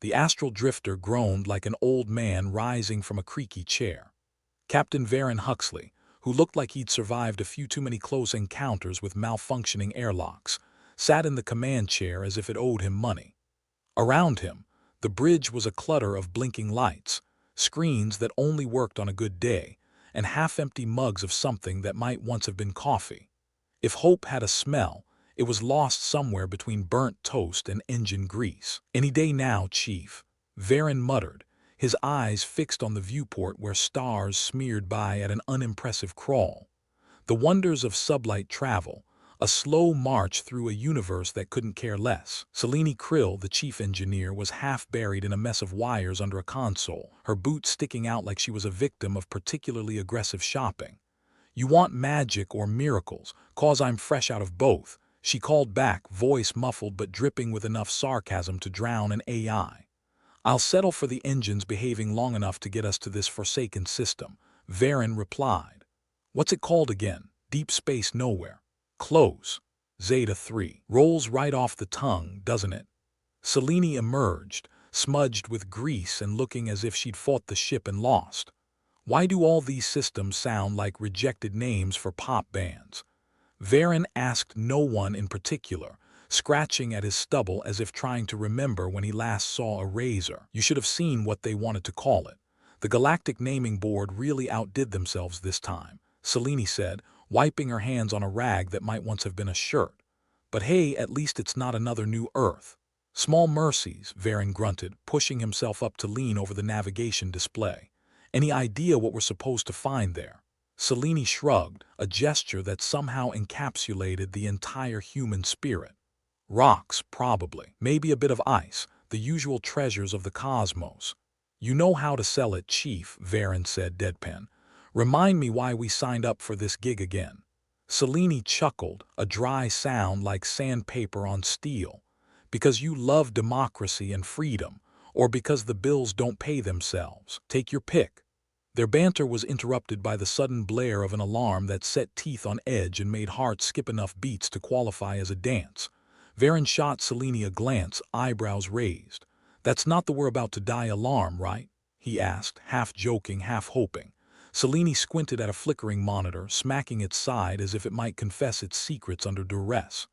The astral drifter groaned like an old man rising from a creaky chair. Captain Varen Huxley, who looked like he'd survived a few too many close encounters with malfunctioning airlocks, sat in the command chair as if it owed him money. Around him, the bridge was a clutter of blinking lights, screens that only worked on a good day, and half-empty mugs of something that might once have been coffee. If hope had a smell, it was lost somewhere between burnt toast and engine grease. "Any day now, Chief," Varen muttered, his eyes fixed on the viewport where stars smeared by at an unimpressive crawl. The wonders of sublight travel, a slow march through a universe that couldn't care less. Selene Krill, the chief engineer, was half buried in a mess of wires under a console, her boots sticking out like she was a victim of particularly aggressive shopping. "You want magic or miracles, 'cause I'm fresh out of both," she called back, voice muffled but dripping with enough sarcasm to drown an AI. "I'll settle for the engines behaving long enough to get us to this forsaken system," Varen replied. "What's it called again? Deep Space Nowhere. Close. Zeta 3. Rolls right off the tongue, doesn't it?" Selene emerged, smudged with grease and looking as if she'd fought the ship and lost. "Why do all these systems sound like rejected names for pop bands?" Varen asked no one in particular, scratching at his stubble as if trying to remember when he last saw a razor. "You should have seen what they wanted to call it. The Galactic Naming Board really outdid themselves this time," Selene said, wiping her hands on a rag that might once have been a shirt. "But hey, at least it's not another new Earth." "Small mercies," Varen grunted, pushing himself up to lean over the navigation display. "Any idea what we're supposed to find there?" Selene shrugged, a gesture that somehow encapsulated the entire human spirit. "Rocks, probably. Maybe a bit of ice, the usual treasures of the cosmos." "You know how to sell it, Chief," Varen said deadpan. "Remind me why we signed up for this gig again." Selene chuckled, a dry sound like sandpaper on steel. "Because you love democracy and freedom, or because the bills don't pay themselves. Take your pick." Their banter was interrupted by the sudden blare of an alarm that set teeth on edge and made hearts skip enough beats to qualify as a dance. Varen shot Selene a glance, eyebrows raised. "That's not the 'we're about to die' alarm, right?" he asked, half joking, half hoping. Selene squinted at a flickering monitor, smacking its side as if it might confess its secrets under duress.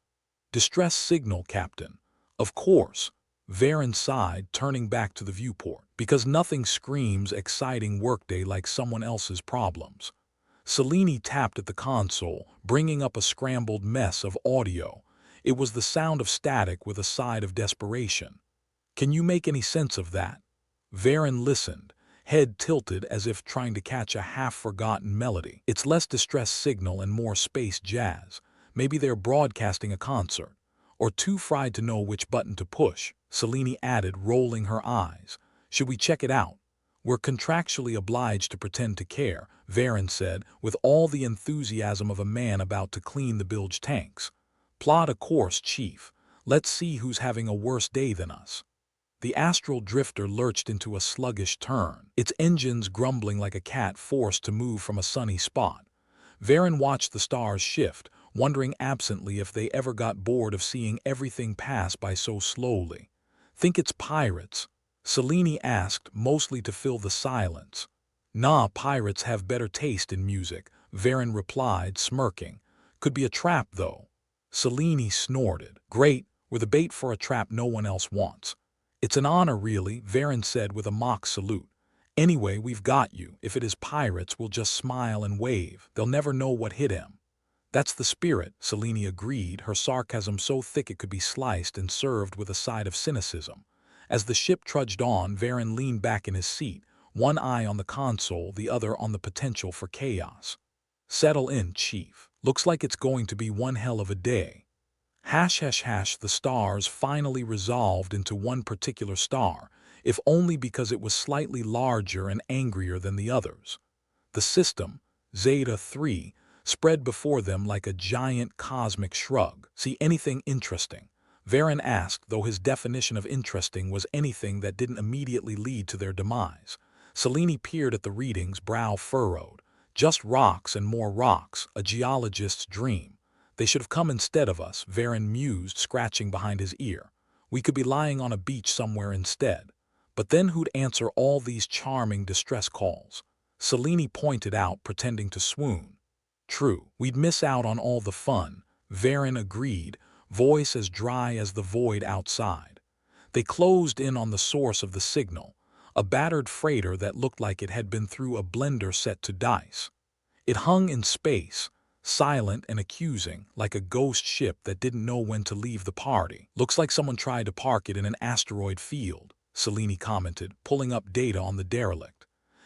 "Distress signal, Captain." "Of course." Varen sighed, turning back to the viewport. "Because nothing screams exciting workday like someone else's problems." Selene tapped at the console, bringing up a scrambled mess of audio. It was the sound of static with a side of desperation. "Can you make any sense of that?" Varen listened, head tilted as if trying to catch a half-forgotten melody. "It's less distress signal and more space jazz. Maybe they're broadcasting a concert. Or too fried to know which button to push," Selene added, rolling her eyes. "Should we check it out?" "We're contractually obliged to pretend to care," Varen said, with all the enthusiasm of a man about to clean the bilge tanks. "Plot a course, Chief. Let's see who's having a worse day than us." The astral drifter lurched into a sluggish turn, its engines grumbling like a cat forced to move from a sunny spot. Varen watched the stars shift, wondering absently if they ever got bored of seeing everything pass by so slowly. "Think it's pirates?" Selene asked, mostly to fill the silence. "Nah, pirates have better taste in music," Varen replied, smirking. "Could be a trap, though." Selene snorted. "Great, we're the bait for a trap no one else wants." "It's an honor, really," Varen said with a mock salute. "Anyway, we've got you. If it is pirates, we'll just smile and wave. They'll never know what hit him." "That's the spirit," Selene agreed, her sarcasm so thick it could be sliced and served with a side of cynicism. As the ship trudged on, Varen leaned back in his seat, one eye on the console, the other on the potential for chaos. "Settle in, Chief. Looks like it's going to be one hell of a day." The stars finally resolved into one particular star, if only because it was slightly larger and angrier than the others. The system, Zeta 3, spread before them like a giant cosmic shrug. "See anything interesting?" Varen asked, though his definition of interesting was anything that didn't immediately lead to their demise. Selene peered at the readings, brow furrowed. "Just rocks and more rocks, a geologist's dream. They should have come instead of us," Varen mused, scratching behind his ear. "We could be lying on a beach somewhere instead." But then who'd answer all these charming distress calls? Selene pointed out, pretending to swoon. True, we'd miss out on all the fun, Varen agreed, voice as dry as the void outside. They closed in on the source of the signal, a battered freighter that looked like it had been through a blender set to dice. It hung in space, silent and accusing, like a ghost ship that didn't know when to leave the party. Looks like someone tried to park it in an asteroid field, Selene commented, pulling up data on the derelict.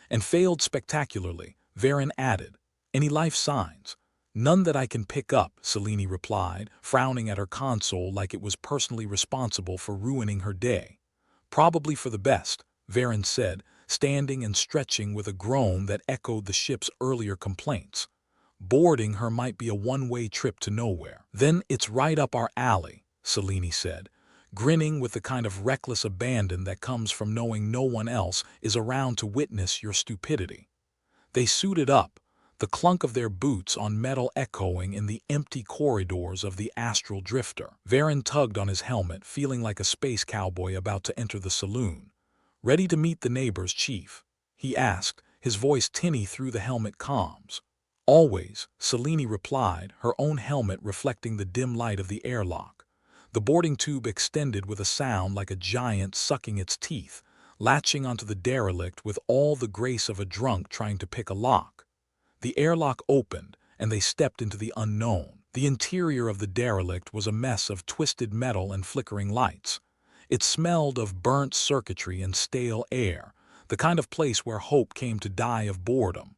And failed spectacularly, Varen added. Any life signs? None that I can pick up, Selene replied, frowning at her console like it was personally responsible for ruining her day. Probably for the best, Varen said, standing and stretching with a groan that echoed the ship's earlier complaints. Boarding her might be a one-way trip to nowhere. Then it's right up our alley, Selene said, grinning with the kind of reckless abandon that comes from knowing no one else is around to witness your stupidity. They suited up, the clunk of their boots on metal echoing in the empty corridors of the astral drifter. Varen tugged on his helmet, feeling like a space cowboy about to enter the saloon. Ready to meet the neighbor's chief? He asked, his voice tinny through the helmet comms. Always, Selene replied, her own helmet reflecting the dim light of the airlock. The boarding tube extended with a sound like a giant sucking its teeth, latching onto the derelict with all the grace of a drunk trying to pick a lock. The airlock opened, and they stepped into the unknown. The interior of the derelict was a mess of twisted metal and flickering lights. It smelled of burnt circuitry and stale air, the kind of place where hope came to die of boredom.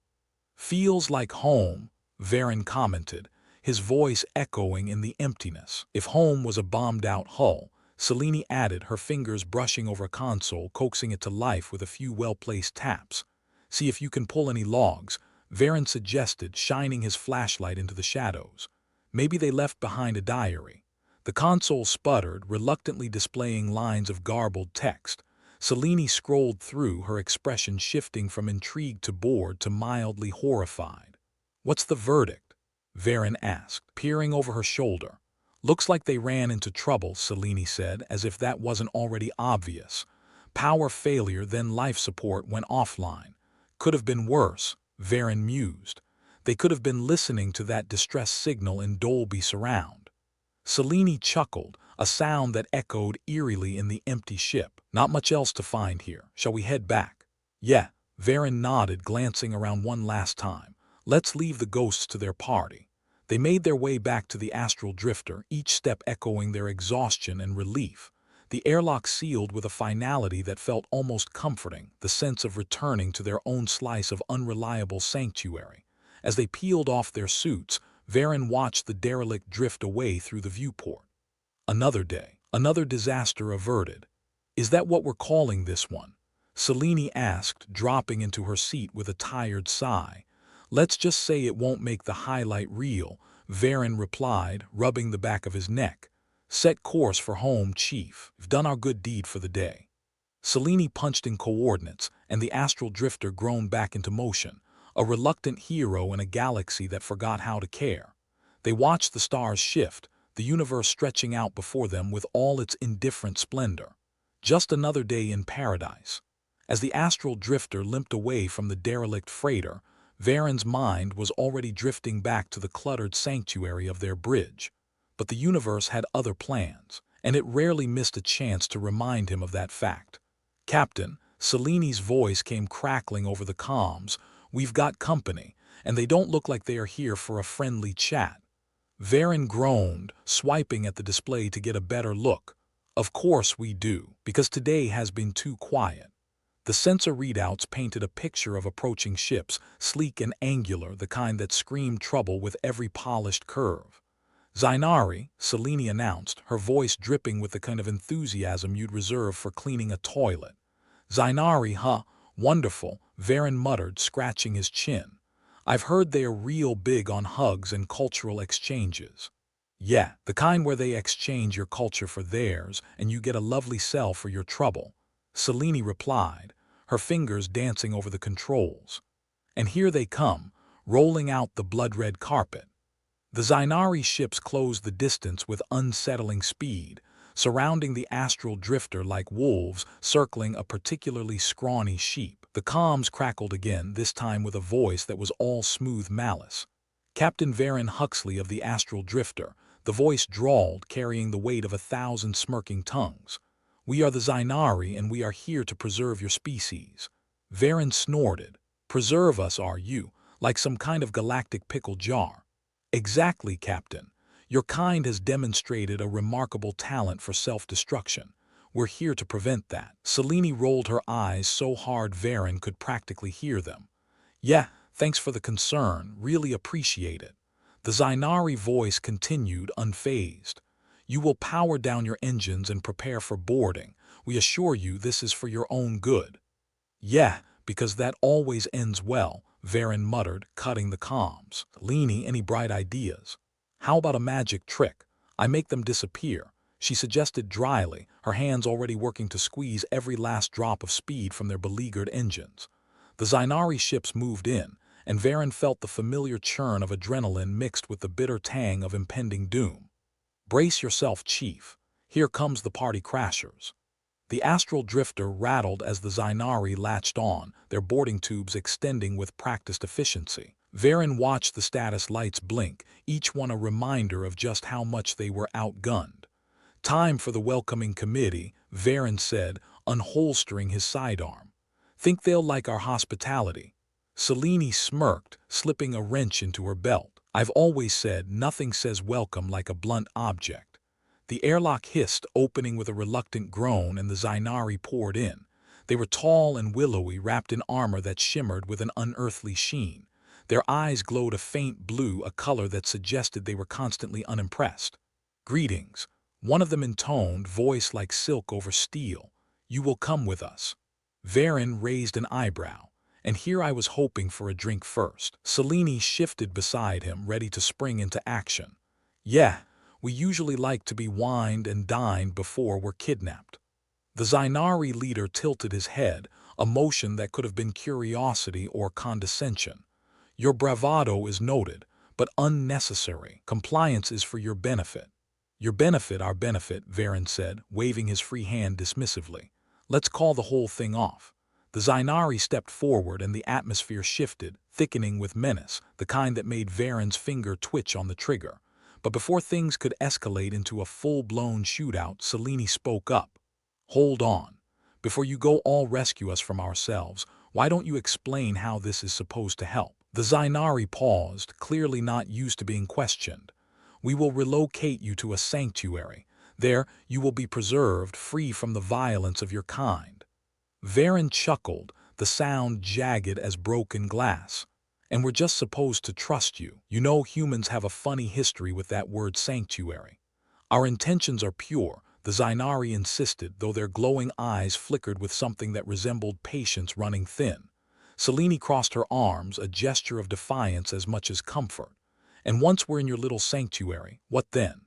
Feels like home, Varen commented, his voice echoing in the emptiness. If home was a bombed-out hull, Selene added, her fingers brushing over a console, coaxing it to life with a few well-placed taps. See if you can pull any logs, Varen suggested, shining his flashlight into the shadows. Maybe they left behind a diary. The console sputtered, reluctantly displaying lines of garbled text. Selene scrolled through, her expression shifting from intrigued to bored to mildly horrified. What's the verdict? Varen asked, peering over her shoulder. Looks like they ran into trouble, Selene said, as if that wasn't already obvious. Power failure, then life support went offline. Could have been worse, Varen mused. They could have been listening to that distress signal in Dolby Surround. Selene chuckled, a sound that echoed eerily in the empty ship. Not much else to find here. Shall we head back? Yeah, Varen nodded, glancing around one last time. Let's leave the ghosts to their party. They made their way back to the astral drifter, each step echoing their exhaustion and relief. The airlock sealed with a finality that felt almost comforting, the sense of returning to their own slice of unreliable sanctuary. As they peeled off their suits, Varen watched the derelict drift away through the viewport. Another day, another disaster averted. Is that what we're calling this one? Selene asked, dropping into her seat with a tired sigh. Let's just say it won't make the highlight reel, Varen replied, rubbing the back of his neck. Set course for home, Chief. We've done our good deed for the day. Selene punched in coordinates, and the astral drifter groaned back into motion, a reluctant hero in a galaxy that forgot how to care. They watched the stars shift, the universe stretching out before them with all its indifferent splendor. Just another day in paradise. As the astral drifter limped away from the derelict freighter, Varen's mind was already drifting back to the cluttered sanctuary of their bridge. But the universe had other plans, and it rarely missed a chance to remind him of that fact. Captain, Selene's voice came crackling over the comms. We've got company, and they don't look like they are here for a friendly chat. Varen groaned, swiping at the display to get a better look. Of course we do, because today has been too quiet. The sensor readouts painted a picture of approaching ships, sleek and angular, the kind that screamed trouble with every polished curve. Zainari, Selene announced, her voice dripping with the kind of enthusiasm you'd reserve for cleaning a toilet. Zainari, huh? Wonderful, Varen muttered, scratching his chin. I've heard they are real big on hugs and cultural exchanges. Yeah, the kind where they exchange your culture for theirs, and you get a lovely sell for your trouble, Selene replied, her fingers dancing over the controls. And here they come, rolling out the blood-red carpet. The Zainari ships closed the distance with unsettling speed, surrounding the astral drifter like wolves circling a particularly scrawny sheep. The comms crackled again, this time with a voice that was all smooth malice. Captain Varen Huxley of the astral drifter, the voice drawled, carrying the weight of 1,000 smirking tongues. "We are the Zainari, and we are here to preserve your species." Varen snorted. "Preserve us, are you? Like some kind of galactic pickle jar?" "Exactly, Captain. Your kind has demonstrated a remarkable talent for self-destruction. We're here to prevent that." Selene rolled her eyes so hard Varen could practically hear them. "Yeah, thanks for the concern. Really appreciate it." The Zainari voice continued, unfazed. "You will power down your engines and prepare for boarding. We assure you this is for your own good." "Yeah, because that always ends well," Varen muttered, cutting the comms. "Selene, any bright ideas?" "How about a magic trick? I make them disappear," she suggested dryly, her hands already working to squeeze every last drop of speed from their beleaguered engines. The Zainari ships moved in, and Varen felt the familiar churn of adrenaline mixed with the bitter tang of impending doom. "Brace yourself, Chief. Here comes the party crashers." The astral drifter rattled as the Zainari latched on, their boarding tubes extending with practiced efficiency. Varen watched the status lights blink, each one a reminder of just how much they were outgunned. "Time for the welcoming committee," Varen said, unholstering his sidearm. "Think they'll like our hospitality?" Selene smirked, slipping a wrench into her belt. "I've always said nothing says welcome like a blunt object." The airlock hissed, opening with a reluctant groan, and the Zainari poured in. They were tall and willowy, wrapped in armor that shimmered with an unearthly sheen. Their eyes glowed a faint blue, a color that suggested they were constantly unimpressed. "Greetings," one of them intoned, voice like silk over steel. "You will come with us." Varen raised an eyebrow. "And here I was hoping for a drink first." Selene shifted beside him, ready to spring into action. "Yeah, we usually like to be wined and dined before we're kidnapped." The Zainari leader tilted his head, a motion that could have been curiosity or condescension. "Your bravado is noted, but unnecessary. Compliance is for your benefit." "Your benefit, our benefit," Varen said, waving his free hand dismissively. "Let's call the whole thing off." The Zainari stepped forward and the atmosphere shifted, thickening with menace, the kind that made Varen's finger twitch on the trigger. But before things could escalate into a full-blown shootout, Selene spoke up. "Hold on. Before you go all rescue us from ourselves, why don't you explain how this is supposed to help?" The Zainari paused, clearly not used to being questioned. "We will relocate you to a sanctuary. There, you will be preserved, free from the violence of your kind." Varen chuckled, the sound jagged as broken glass. "And we're just supposed to trust you. You know humans have a funny history with that word sanctuary." "Our intentions are pure," the Zainari insisted, though their glowing eyes flickered with something that resembled patience running thin. Selene crossed her arms, a gesture of defiance as much as comfort. "And once we're in your little sanctuary, what then?"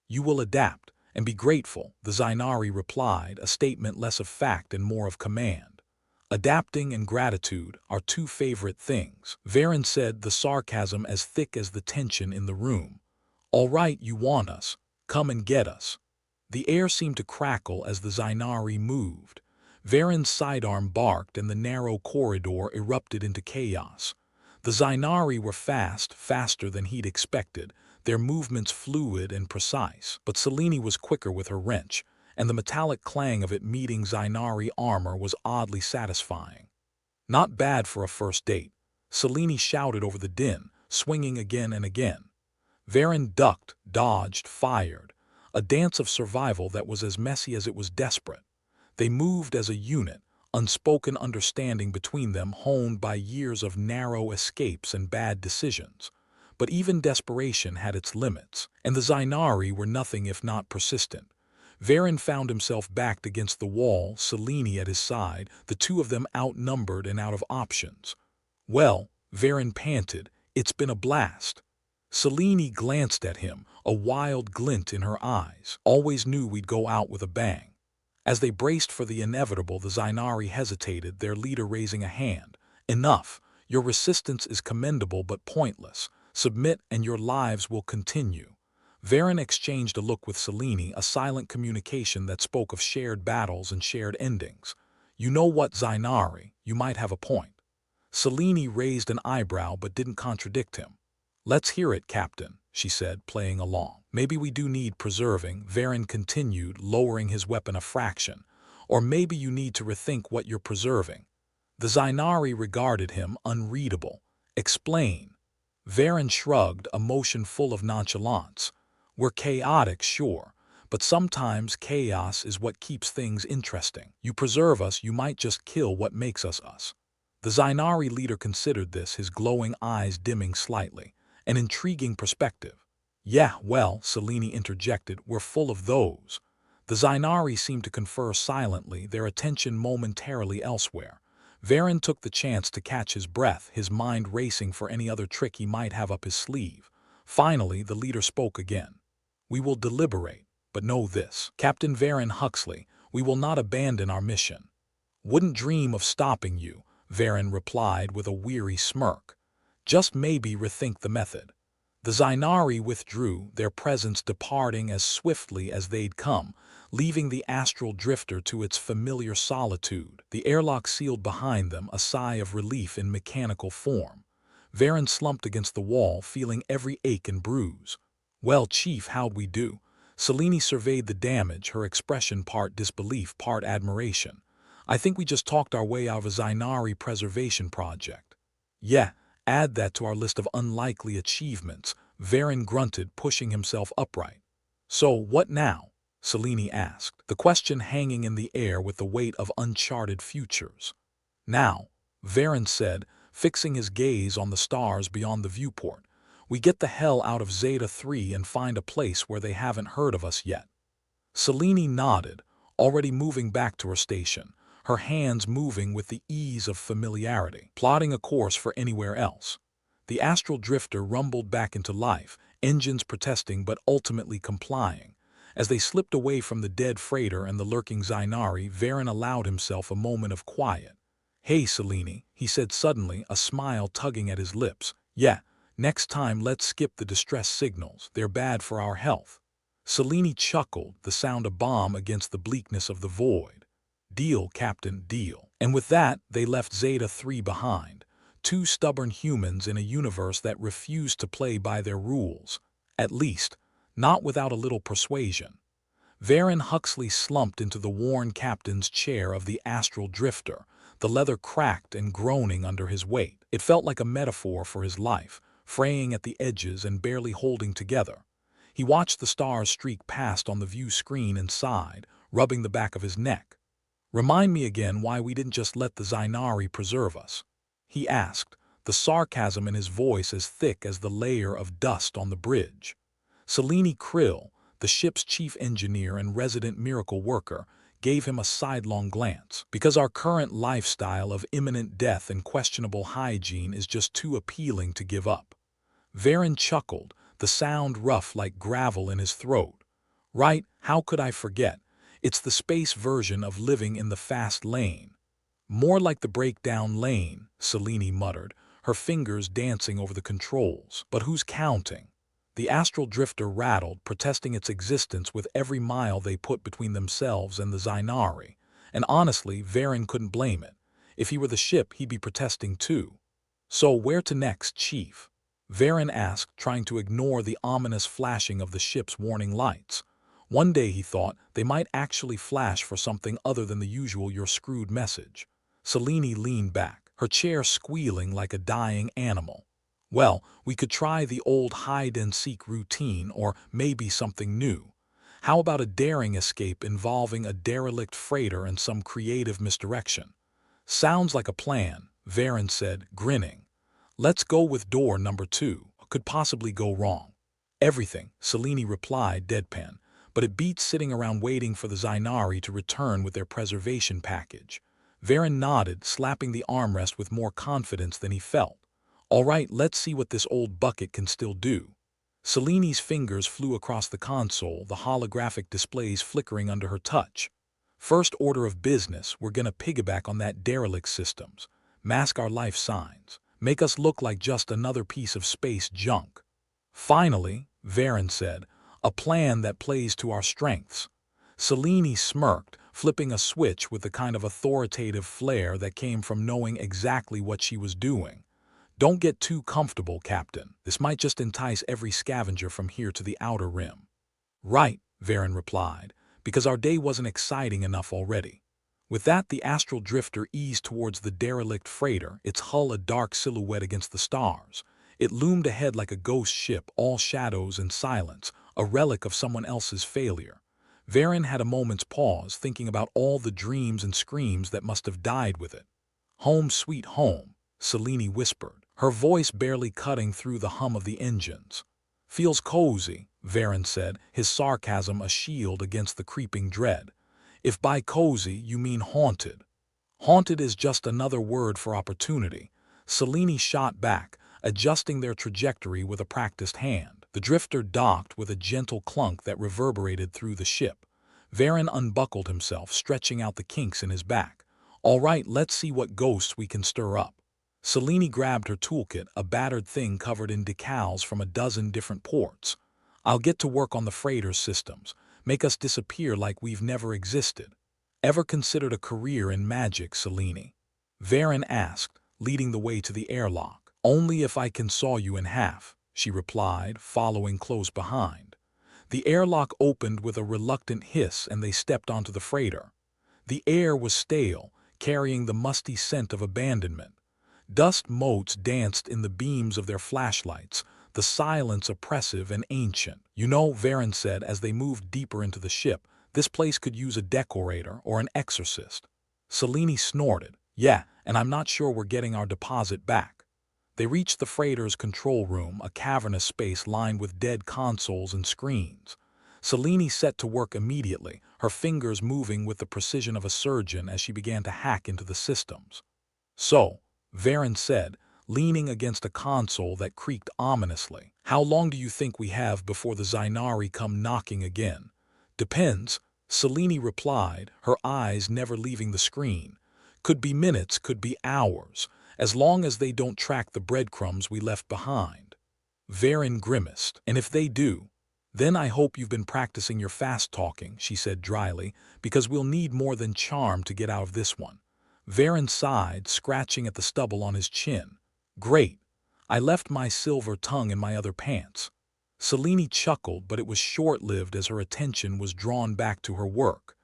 "You will adapt and be grateful," the Zainari replied, a statement less of fact and more of command. "Adapting and gratitude are two favorite things," Varen said, the sarcasm as thick as the tension in the room. "All right, you want us. Come and get us." The air seemed to crackle as the Zainari moved. Varen's sidearm barked and the narrow corridor erupted into chaos. The Zainari were fast, faster than he'd expected, their movements fluid and precise. But Selene was quicker with her wrench, and the metallic clang of it meeting Zainari armor was oddly satisfying. "Not bad for a first date," Selene shouted over the din, swinging again and again. Varen ducked, dodged, fired, a dance of survival that was as messy as it was desperate. They moved as a unit, unspoken understanding between them honed by years of narrow escapes and bad decisions. But even desperation had its limits, and the Zainari were nothing if not persistent. Varen found himself backed against the wall, Selene at his side, the two of them outnumbered and out of options. "Well," Varen panted, "it's been a blast." Selene glanced at him, a wild glint in her eyes. "Always knew we'd go out with a bang." As they braced for the inevitable, the Zainari hesitated, their leader raising a hand. "Enough. Your resistance is commendable but pointless. Submit and your lives will continue." Varen exchanged a look with Selene, a silent communication that spoke of shared battles and shared endings. You know what, Zainari, you might have a point. Selene raised an eyebrow but didn't contradict him. Let's hear it, Captain, she said, playing along. Maybe we do need preserving, Varen continued, lowering his weapon a fraction. Or maybe you need to rethink what you're preserving. The Zainari regarded him, unreadable. Explain. Varen shrugged, a motion full of nonchalance. We're chaotic, sure, but sometimes chaos is what keeps things interesting. You preserve us, you might just kill what makes us us. The Zainari leader considered this, his glowing eyes dimming slightly. An intriguing perspective. Yeah, well, Selene interjected, we're full of those. The Zainari seemed to confer silently, their attention momentarily elsewhere. Varen took the chance to catch his breath, his mind racing for any other trick he might have up his sleeve. Finally, the leader spoke again. We will deliberate, but know this. Captain Varen Huxley, we will not abandon our mission. Wouldn't dream of stopping you, Varen replied with a weary smirk. Just maybe rethink the method. The Zainari withdrew, their presence departing as swiftly as they'd come, leaving the astral drifter to its familiar solitude. The airlock sealed behind them, a sigh of relief in mechanical form. Varen slumped against the wall, feeling every ache and bruise. Well, Chief, how'd we do? Selene surveyed the damage, her expression part disbelief, part admiration. I think we just talked our way out of a Zainari preservation project. Yeah, add that to our list of unlikely achievements, Varen grunted, pushing himself upright. So, what now? Selene asked, the question hanging in the air with the weight of uncharted futures. Now, Varen said, fixing his gaze on the stars beyond the viewport, we get the hell out of Zeta 3 and find a place where they haven't heard of us yet. Selene nodded, already moving back to her station, her hands moving with the ease of familiarity, plotting a course for anywhere else. The astral drifter rumbled back into life, engines protesting but ultimately complying. As they slipped away from the dead freighter and the lurking Zainari, Varen allowed himself a moment of quiet. Hey, Selene, he said suddenly, a smile tugging at his lips. Yeah, next time let's skip the distress signals, they're bad for our health. Selene chuckled, the sound a bomb against the bleakness of the void. Deal, Captain, deal. And with that, they left Zeta 3 behind. Two stubborn humans in a universe that refused to play by their rules. At least, not without a little persuasion. Varen Huxley slumped into the worn captain's chair of the astral drifter, the leather cracked and groaning under his weight. It felt like a metaphor for his life, fraying at the edges and barely holding together. He watched the stars streak past on the view screen and sighed, rubbing the back of his neck. Remind me again why we didn't just let the Zainari preserve us, he asked, the sarcasm in his voice as thick as the layer of dust on the bridge. Selene Krill, the ship's chief engineer and resident miracle worker, gave him a sidelong glance. Because our current lifestyle of imminent death and questionable hygiene is just too appealing to give up. Varen chuckled, the sound rough like gravel in his throat. Right, how could I forget? It's the space version of living in the fast lane. More like the breakdown lane, Selene muttered, her fingers dancing over the controls. But who's counting? The astral drifter rattled, protesting its existence with every mile they put between themselves and the Zainari. And honestly, Varen couldn't blame it. If he were the ship, he'd be protesting too. So where to next, Chief? Varen asked, trying to ignore the ominous flashing of the ship's warning lights. One day, he thought, they might actually flash for something other than the usual "you're screwed" message. Selene leaned back, her chair squealing like a dying animal. Well, we could try the old hide-and-seek routine, or maybe something new. How about a daring escape involving a derelict freighter and some creative misdirection? Sounds like a plan, Varen said, grinning. Let's go with door number 2. What could possibly go wrong? Everything, Selene replied, deadpan, but it beats sitting around waiting for the Zainari to return with their preservation package. Varen nodded, slapping the armrest with more confidence than he felt. All right, let's see what this old bucket can still do. Selene's fingers flew across the console, the holographic displays flickering under her touch. First order of business, we're gonna piggyback on that derelict systems, mask our life signs, make us look like just another piece of space junk. Finally, Varen said, A plan that plays to our strengths. Selene smirked, flipping a switch with the kind of authoritative flair that came from knowing exactly what she was doing. Don't get too comfortable, Captain. This might just entice every scavenger from here to the outer rim. Right, Varen replied, because our day wasn't exciting enough already. With that, the astral drifter eased towards the derelict freighter, its hull a dark silhouette against the stars. It loomed ahead like a ghost ship, all shadows and silence, a relic of someone else's failure. Varen had a moment's pause, thinking about all the dreams and screams that must have died with it. Home sweet home, Selene whispered, her voice barely cutting through the hum of the engines. Feels cozy, Varen said, his sarcasm a shield against the creeping dread. If by cozy you mean haunted. Haunted is just another word for opportunity. Selene shot back, adjusting their trajectory with a practiced hand. The drifter docked with a gentle clunk that reverberated through the ship. Varen unbuckled himself, stretching out the kinks in his back. All right, let's see what ghosts we can stir up. Selene grabbed her toolkit, a battered thing covered in decals from a dozen different ports. I'll get to work on the freighter's systems. Make us disappear like we've never existed. Ever considered a career in magic, Selene? Varen asked, leading the way to the airlock. Only if I can saw you in half, she replied, following close behind. The airlock opened with a reluctant hiss and they stepped onto the freighter. The air was stale, carrying the musty scent of abandonment. Dust motes danced in the beams of their flashlights, the silence oppressive and ancient. You know, Varen said as they moved deeper into the ship, this place could use a decorator or an exorcist. Selene snorted. Yeah, and I'm not sure we're getting our deposit back. They reached the freighter's control room, a cavernous space lined with dead consoles and screens. Selene set to work immediately, her fingers moving with the precision of a surgeon as she began to hack into the systems. So, Varen said, leaning against a console that creaked ominously. How long do you think we have before the Zainari come knocking again? Depends, Selene replied, her eyes never leaving the screen. Could be minutes, could be hours, as long as they don't track the breadcrumbs we left behind. Varen grimaced. And if they do, then I hope you've been practicing your fast-talking, she said dryly, because we'll need more than charm to get out of this one. Varen sighed, scratching at the stubble on his chin. Great. I left my silver tongue in my other pants. Selene chuckled, but it was short-lived as her attention was drawn back to her work.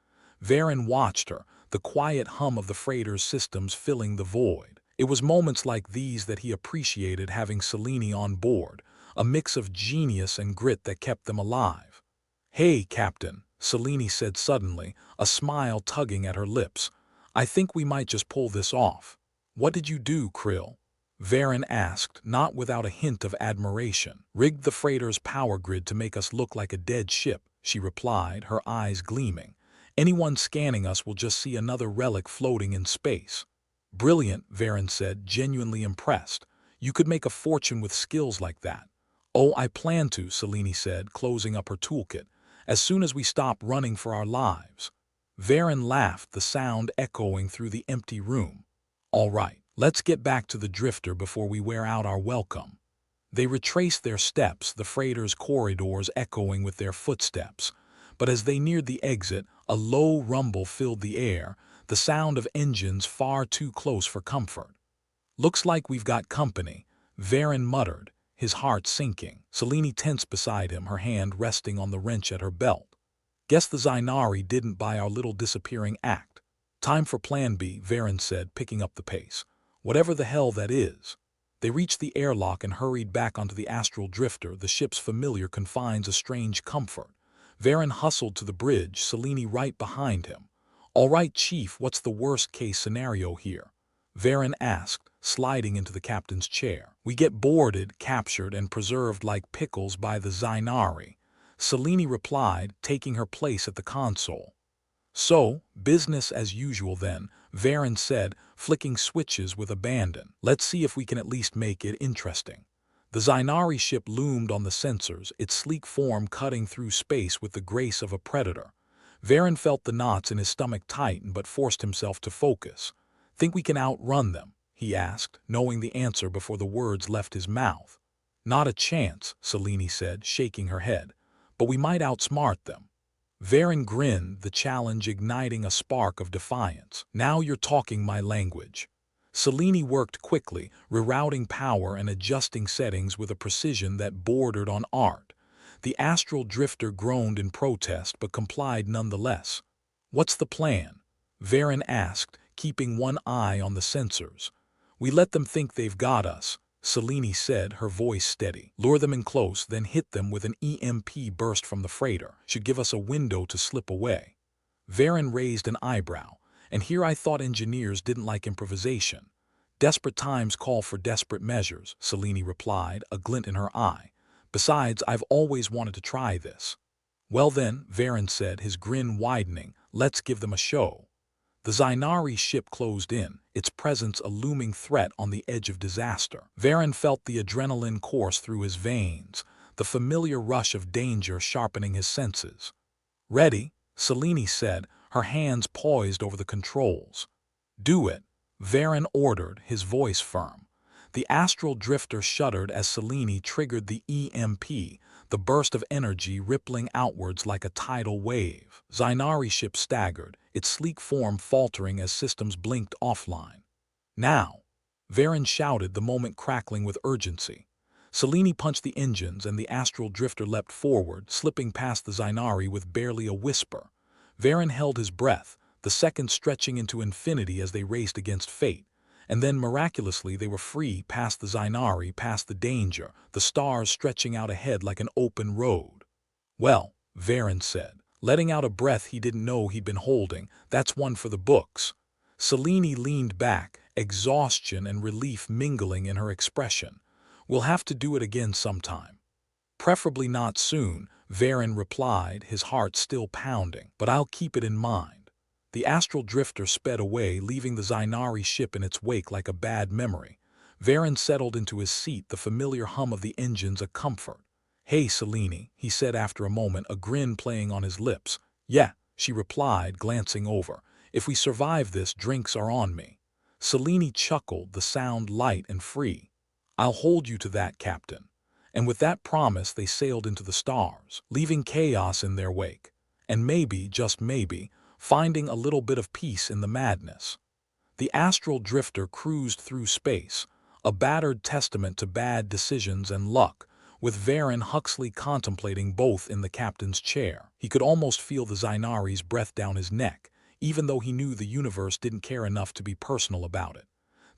Varen watched her, the quiet hum of the freighter's systems filling the void. It was moments like these that he appreciated having Selene on board, a mix of genius and grit that kept them alive. Hey, Captain, Selene said suddenly, a smile tugging at her lips. I think we might just pull this off. What did you do, Krill? Varen asked, not without a hint of admiration. Rigged the freighter's power grid to make us look like a dead ship, she replied, her eyes gleaming. Anyone scanning us will just see another relic floating in space. Brilliant, Varen said, genuinely impressed. You could make a fortune with skills like that. Oh, I plan to, Selene said, closing up her toolkit, as soon as we stop running for our lives. Varen laughed, the sound echoing through the empty room. All right. Let's get back to the drifter before we wear out our welcome. They retraced their steps, the freighter's corridors echoing with their footsteps. But as they neared the exit, a low rumble filled the air, the sound of engines far too close for comfort. Looks like we've got company, Varen muttered, his heart sinking. Selene tensed beside him, her hand resting on the wrench at her belt. Guess the Zainari didn't buy our little disappearing act. Time for Plan B, Varen said, picking up the pace. Whatever the hell that is. They reached the airlock and hurried back onto the astral drifter, the ship's familiar confines a strange comfort. Varen hustled to the bridge, Selene right behind him. All right, Chief, what's the worst-case scenario here? Varen asked, sliding into the captain's chair. We get boarded, captured, and preserved like pickles by the Zainari. Selene replied, taking her place at the console. So, business as usual then, Varen said, flicking switches with abandon. Let's see if we can at least make it interesting. The Zainari ship loomed on the sensors, its sleek form cutting through space with the grace of a predator. Varen felt the knots in his stomach tighten but forced himself to focus. Think we can outrun them? He asked, knowing the answer before the words left his mouth. Not a chance, Selene said, shaking her head. but we might outsmart them. Varen grinned, the challenge igniting a spark of defiance. Now you're talking my language. Selene worked quickly, rerouting power and adjusting settings with a precision that bordered on art. The astral drifter groaned in protest but complied nonetheless. What's the plan? Varen asked, keeping one eye on the sensors. We let them think they've got us, Selene said, her voice steady. Lure them in close, then hit them with an EMP burst from the freighter. Should give us a window to slip away. Varen raised an eyebrow, and here I thought engineers didn't like improvisation. Desperate times call for desperate measures, Selene replied, a glint in her eye. Besides, I've always wanted to try this. Well then, Varen said, his grin widening, let's give them a show. The Zainari ship closed in, its presence a looming threat on the edge of disaster. Varen felt the adrenaline course through his veins, the familiar rush of danger sharpening his senses. Ready, Selene said, her hands poised over the controls. Do it, Varen ordered, his voice firm. The astral drifter shuddered as Selene triggered the EMP, the burst of energy rippling outwards like a tidal wave. Zainari ship staggered, its sleek form faltering as systems blinked offline. Now! Varen shouted, the moment crackling with urgency. Selene punched the engines and the astral drifter leapt forward, slipping past the Zainari with barely a whisper. Varen held his breath, the seconds stretching into infinity as they raced against fate. And then, miraculously, they were free, past the Zainari, past the danger, the stars stretching out ahead like an open road. Well, Varen said, letting out a breath he didn't know he'd been holding, that's one for the books. Selene leaned back, exhaustion and relief mingling in her expression. We'll have to do it again sometime. Preferably not soon, Varen replied, his heart still pounding, but I'll keep it in mind. The astral drifter sped away, leaving the Zainari ship in its wake like a bad memory. Varen settled into his seat, the familiar hum of the engines a comfort. Hey, Selene, he said after a moment, a grin playing on his lips. Yeah, she replied, glancing over. If we survive this, drinks are on me. Selene chuckled, the sound light and free. I'll hold you to that, Captain. And with that promise they sailed into the stars, leaving chaos in their wake. And maybe, just maybe, finding a little bit of peace in the madness. The astral drifter cruised through space, a battered testament to bad decisions and luck, with Varen Huxley contemplating both in the captain's chair. He could almost feel the Zainari's breath down his neck, even though he knew the universe didn't care enough to be personal about it.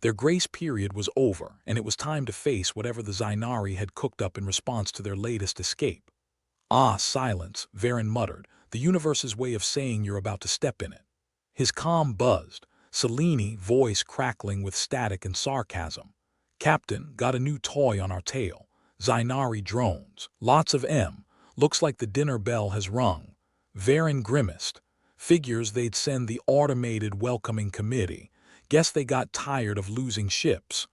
Their grace period was over, and it was time to face whatever the Zainari had cooked up in response to their latest escape. Ah, silence, Varen muttered, the universe's way of saying you're about to step in it. His comm buzzed, Selene, voice crackling with static and sarcasm. Captain, got a new toy on our tail. Zainari drones. Lots of M. Looks like the dinner bell has rung. Varen grimaced. Figures they'd send the automated welcoming committee. Guess they got tired of losing ships.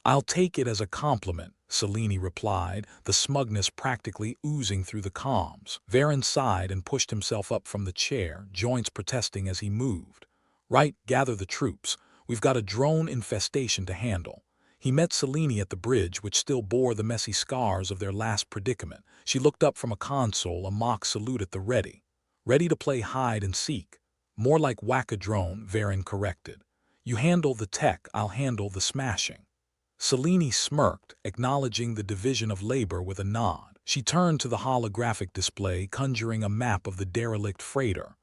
I'll take it as a compliment, Selene replied, the smugness practically oozing through the comms. Varen sighed and pushed himself up from the chair, joints protesting as he moved. Right, gather the troops. We've got a drone infestation to handle. He met Selene at the bridge, which still bore the messy scars of their last predicament. She looked up from a console, a mock salute at the ready. Ready to play hide and seek. More like whack-a-drone, Varen corrected. You handle the tech, I'll handle the smashing. Selene smirked, acknowledging the division of labor with a nod. She turned to the holographic display, conjuring a map of the derelict freighter.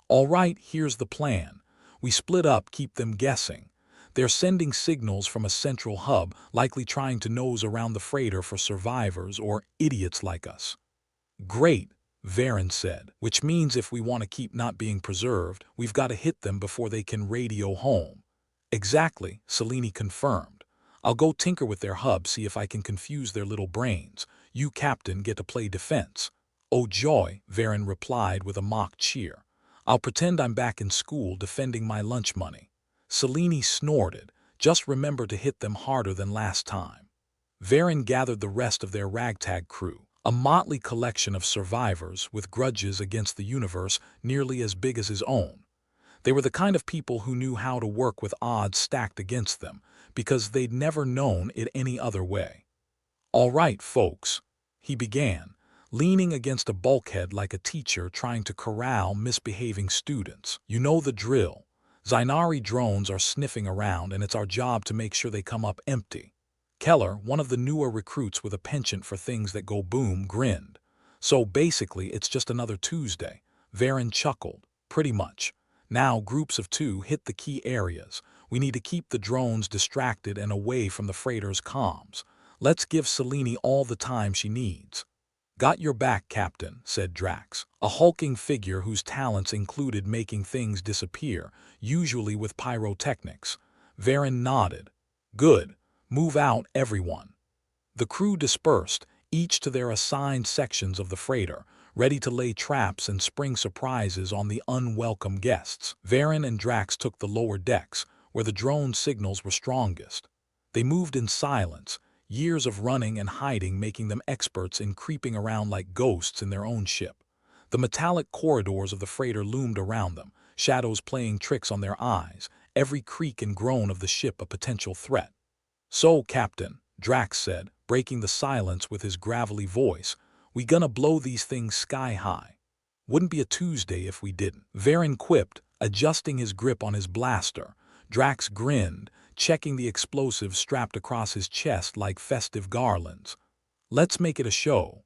All right, here's the plan. We split up, keep them guessing. They're sending signals from a central hub, likely trying to nose around the freighter for survivors or idiots like us. Great, Varen said, which means if we want to keep not being preserved, we've got to hit them before they can radio home. Exactly, Selene confirmed. I'll go tinker with their hub, see if I can confuse their little brains. You, Captain, get to play defense. Oh joy, Varen replied with a mock cheer. I'll pretend I'm back in school defending my lunch money. Selene snorted. Just remember to hit them harder than last time. Varen gathered the rest of their ragtag crew, a motley collection of survivors with grudges against the universe nearly as big as his own. They were the kind of people who knew how to work with odds stacked against them, because they'd never known it any other way. All right, folks, he began. leaning against a bulkhead like a teacher trying to corral misbehaving students. You know the drill. Zynari drones are sniffing around, and it's our job to make sure they come up empty. Keller, one of the newer recruits with a penchant for things that go boom, grinned. So basically, it's just another Tuesday. Varen chuckled. Pretty much. Now, groups of 2 hit the key areas. We need to keep the drones distracted and away from the freighter's comms. Let's give Selene all the time she needs. Got your back, Captain, said Drax, a hulking figure whose talents included making things disappear, usually with pyrotechnics. Varen nodded. Good. Move out, everyone. The crew dispersed, each to their assigned sections of the freighter, ready to lay traps and spring surprises on the unwelcome guests. Varen and Drax took the lower decks, where the drone signals were strongest. They moved in silence, years of running and hiding making them experts in creeping around like ghosts in their own ship. The metallic corridors of the freighter loomed around them, shadows playing tricks on their eyes, every creak and groan of the ship a potential threat. So, Captain, Drax said, breaking the silence with his gravelly voice, we gonna blow these things sky high. Wouldn't be a Tuesday if we didn't. Varen quipped, adjusting his grip on his blaster. Drax grinned, checking the explosives strapped across his chest like festive garlands. Let's make it a show.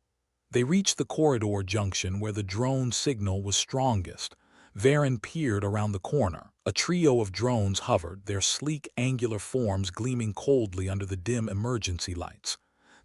They reached the corridor junction where the drone signal was strongest. Varen peered around the corner. A trio of drones hovered, their sleek, angular forms gleaming coldly under the dim emergency lights.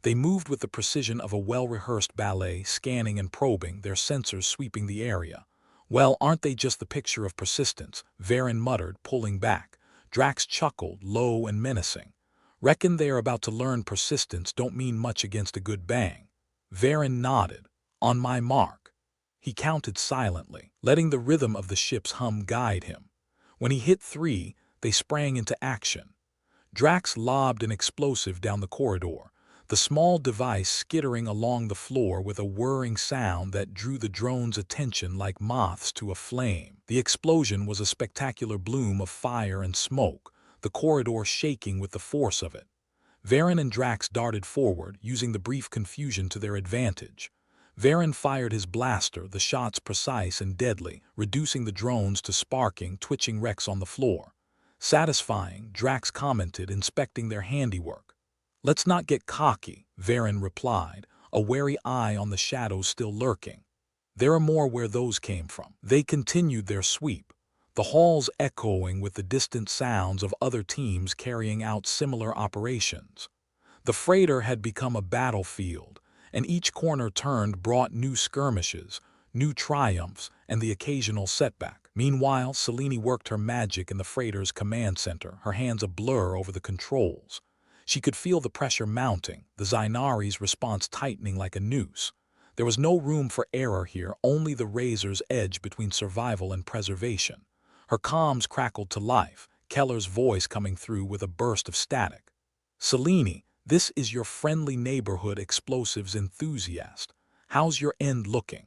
They moved with the precision of a well-rehearsed ballet, scanning and probing, their sensors sweeping the area. Well, aren't they just the picture of persistence? Varen muttered, pulling back. Drax chuckled, low and menacing. Reckon they're about to learn persistence don't mean much against a good bang. Varen nodded. On my mark. He counted silently, letting the rhythm of the ship's hum guide him. When he hit 3, they sprang into action. Drax lobbed an explosive down the corridor, the small device skittering along the floor with a whirring sound that drew the drone's attention like moths to a flame. The explosion was a spectacular bloom of fire and smoke, the corridor shaking with the force of it. Varen and Drax darted forward, using the brief confusion to their advantage. Varen fired his blaster, the shots precise and deadly, reducing the drones to sparking, twitching wrecks on the floor. Satisfying, Drax commented, inspecting their handiwork. Let's not get cocky, Varen replied, a wary eye on the shadows still lurking. There are more where those came from. They continued their sweep, the halls echoing with the distant sounds of other teams carrying out similar operations. The freighter had become a battlefield, and each corner turned brought new skirmishes, new triumphs, and the occasional setback. Meanwhile, Selene worked her magic in the freighter's command center, her hands a blur over the controls. She could feel the pressure mounting, the Zynari's response tightening like a noose. There was no room for error here, only the razor's edge between survival and preservation. Her comms crackled to life, Keller's voice coming through with a burst of static. Selene, this is your friendly neighborhood explosives enthusiast. How's your end looking?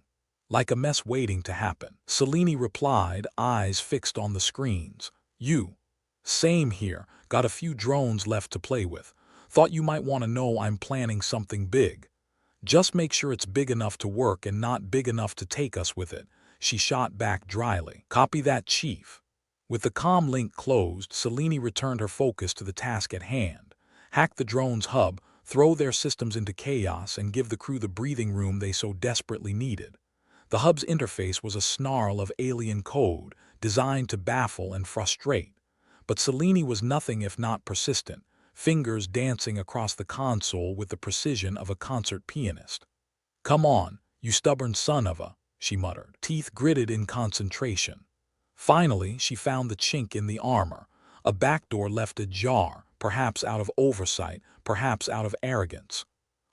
Like a mess waiting to happen. Selene replied, eyes fixed on the screens. You. Same here, got a few drones left to play with. Thought you might want to know I'm planning something big. Just make sure it's big enough to work and not big enough to take us with it, she shot back dryly. Copy that, Chief. With the comm link closed, Selene returned her focus to the task at hand. Hack the drone's hub, throw their systems into chaos, and give the crew the breathing room they so desperately needed. The hub's interface was a snarl of alien code, designed to baffle and frustrate. But Selene was nothing if not persistent, fingers dancing across the console with the precision of a concert pianist. Come on, you stubborn son of a, she muttered, teeth gritted in concentration. Finally, she found the chink in the armor, a back door left ajar, perhaps out of oversight, perhaps out of arrogance.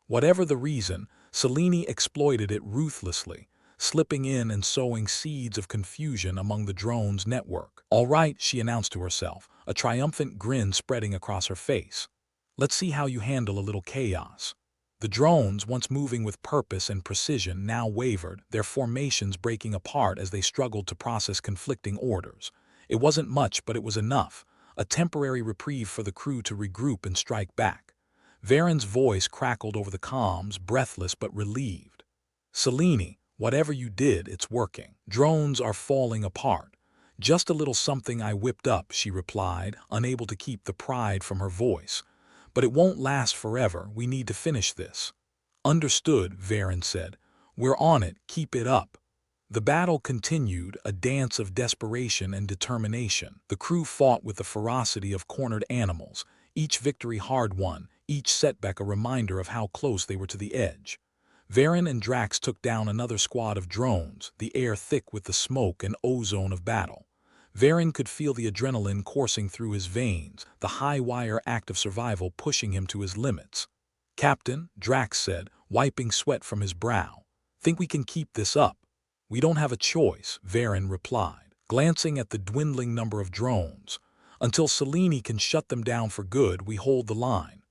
Whatever the reason, Selene exploited it ruthlessly, slipping in and sowing seeds of confusion among the drone's network. All right, she announced to herself, a triumphant grin spreading across her face. Let's see how you handle a little chaos. The drones, once moving with purpose and precision, now wavered, their formations breaking apart as they struggled to process conflicting orders. It wasn't much, but it was enough, a temporary reprieve for the crew to regroup and strike back. Varen's voice crackled over the comms, breathless but relieved. Selene, whatever you did, it's working. Drones are falling apart. Just a little something I whipped up, she replied, unable to keep the pride from her voice. But it won't last forever. We need to finish this. Understood, Varen said. We're on it. Keep it up. The battle continued, a dance of desperation and determination. The crew fought with the ferocity of cornered animals, each victory hard won, each setback a reminder of how close they were to the edge. Varen and Drax took down another squad of drones, the air thick with the smoke and ozone of battle. Varen could feel the adrenaline coursing through his veins, the high-wire act of survival pushing him to his limits. Captain, Drax said, wiping sweat from his brow. Think we can keep this up? We don't have a choice, Varen replied, glancing at the dwindling number of drones. Until Selene can shut them down for good, we hold the line.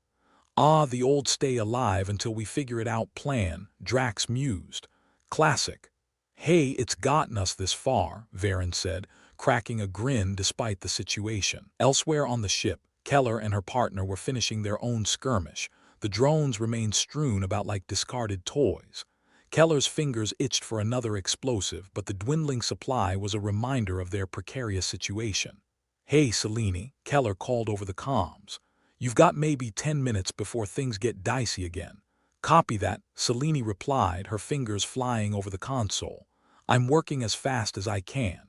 Ah, the old stay alive until we figure it out plan, Drax mused. Classic. Hey, it's gotten us this far, Varen said, cracking a grin despite the situation. Elsewhere on the ship, Keller and her partner were finishing their own skirmish. The drones remained strewn about like discarded toys. Keller's fingers itched for another explosive, but the dwindling supply was a reminder of their precarious situation. Hey, Selene, Keller called over the comms. You've got maybe 10 minutes before things get dicey again. Copy that, Selene replied, her fingers flying over the console. I'm working as fast as I can.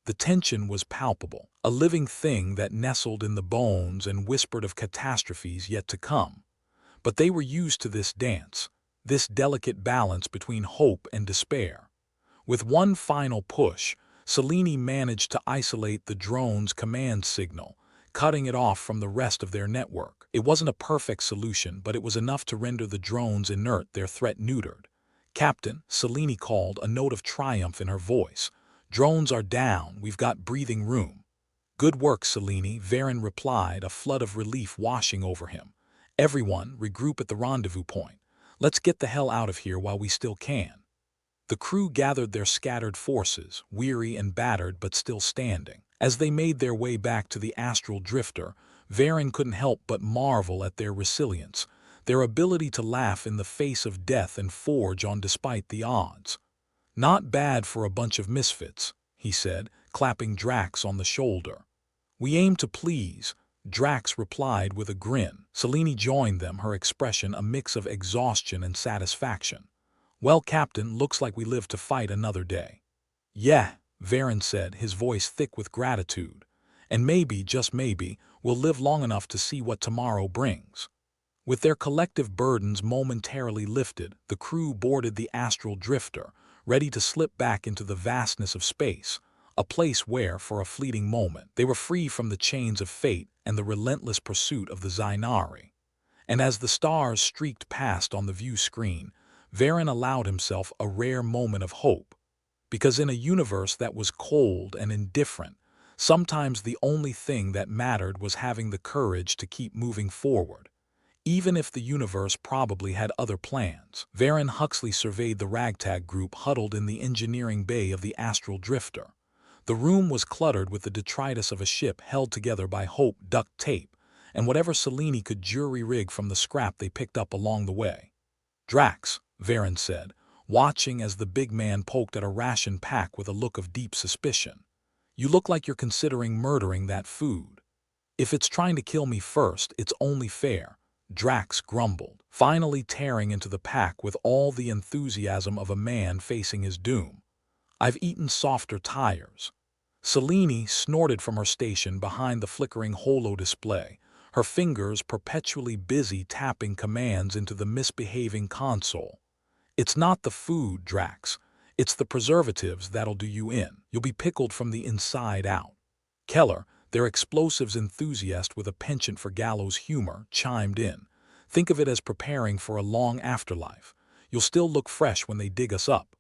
The tension was palpable, a living thing that nestled in the bones and whispered of catastrophes yet to come. But they were used to this dance, this delicate balance between hope and despair. With one final push, Selene managed to isolate the drone's command signal, cutting it off from the rest of their network. It wasn't a perfect solution, but it was enough to render the drones inert, their threat neutered. Captain, Selene called, a note of triumph in her voice. Drones are down, we've got breathing room. Good work, Selene, Varen replied, a flood of relief washing over him. Everyone, regroup at the rendezvous point. Let's get the hell out of here while we still can. The crew gathered their scattered forces, weary and battered but still standing. As they made their way back to the astral drifter, Varen couldn't help but marvel at their resilience, their ability to laugh in the face of death and forge on despite the odds. Not bad for a bunch of misfits, he said, clapping Drax on the shoulder. We aim to please, Drax replied with a grin. Selene joined them, her expression a mix of exhaustion and satisfaction. Well, Captain, looks like we live to fight another day. Yeah, Varen said, his voice thick with gratitude. And maybe, just maybe, we'll live long enough to see what tomorrow brings. With their collective burdens momentarily lifted, the crew boarded the astral drifter, ready to slip back into the vastness of space, a place where, for a fleeting moment, they were free from the chains of fate and the relentless pursuit of the Zainari. And as the stars streaked past on the view screen, Varen allowed himself a rare moment of hope. Because in a universe that was cold and indifferent, sometimes the only thing that mattered was having the courage to keep moving forward. Even if the universe probably had other plans. Varen Huxley surveyed the ragtag group huddled in the engineering bay of the astral drifter. The room was cluttered with the detritus of a ship held together by hope duct tape, and whatever Selene could jury-rig from the scrap they picked up along the way. Drax, Varen said, watching as the big man poked at a ration pack with a look of deep suspicion. You look like you're considering murdering that food. If it's trying to kill me first, it's only fair, Drax grumbled, finally tearing into the pack with all the enthusiasm of a man facing his doom. I've eaten softer tires. Selene snorted from her station behind the flickering holo display, her fingers perpetually busy tapping commands into the misbehaving console. It's not the food, Drax. It's the preservatives that'll do you in. You'll be pickled from the inside out. Keller, their explosives enthusiast with a penchant for gallows humor, chimed in. Think of it as preparing for a long afterlife. You'll still look fresh when they dig us up.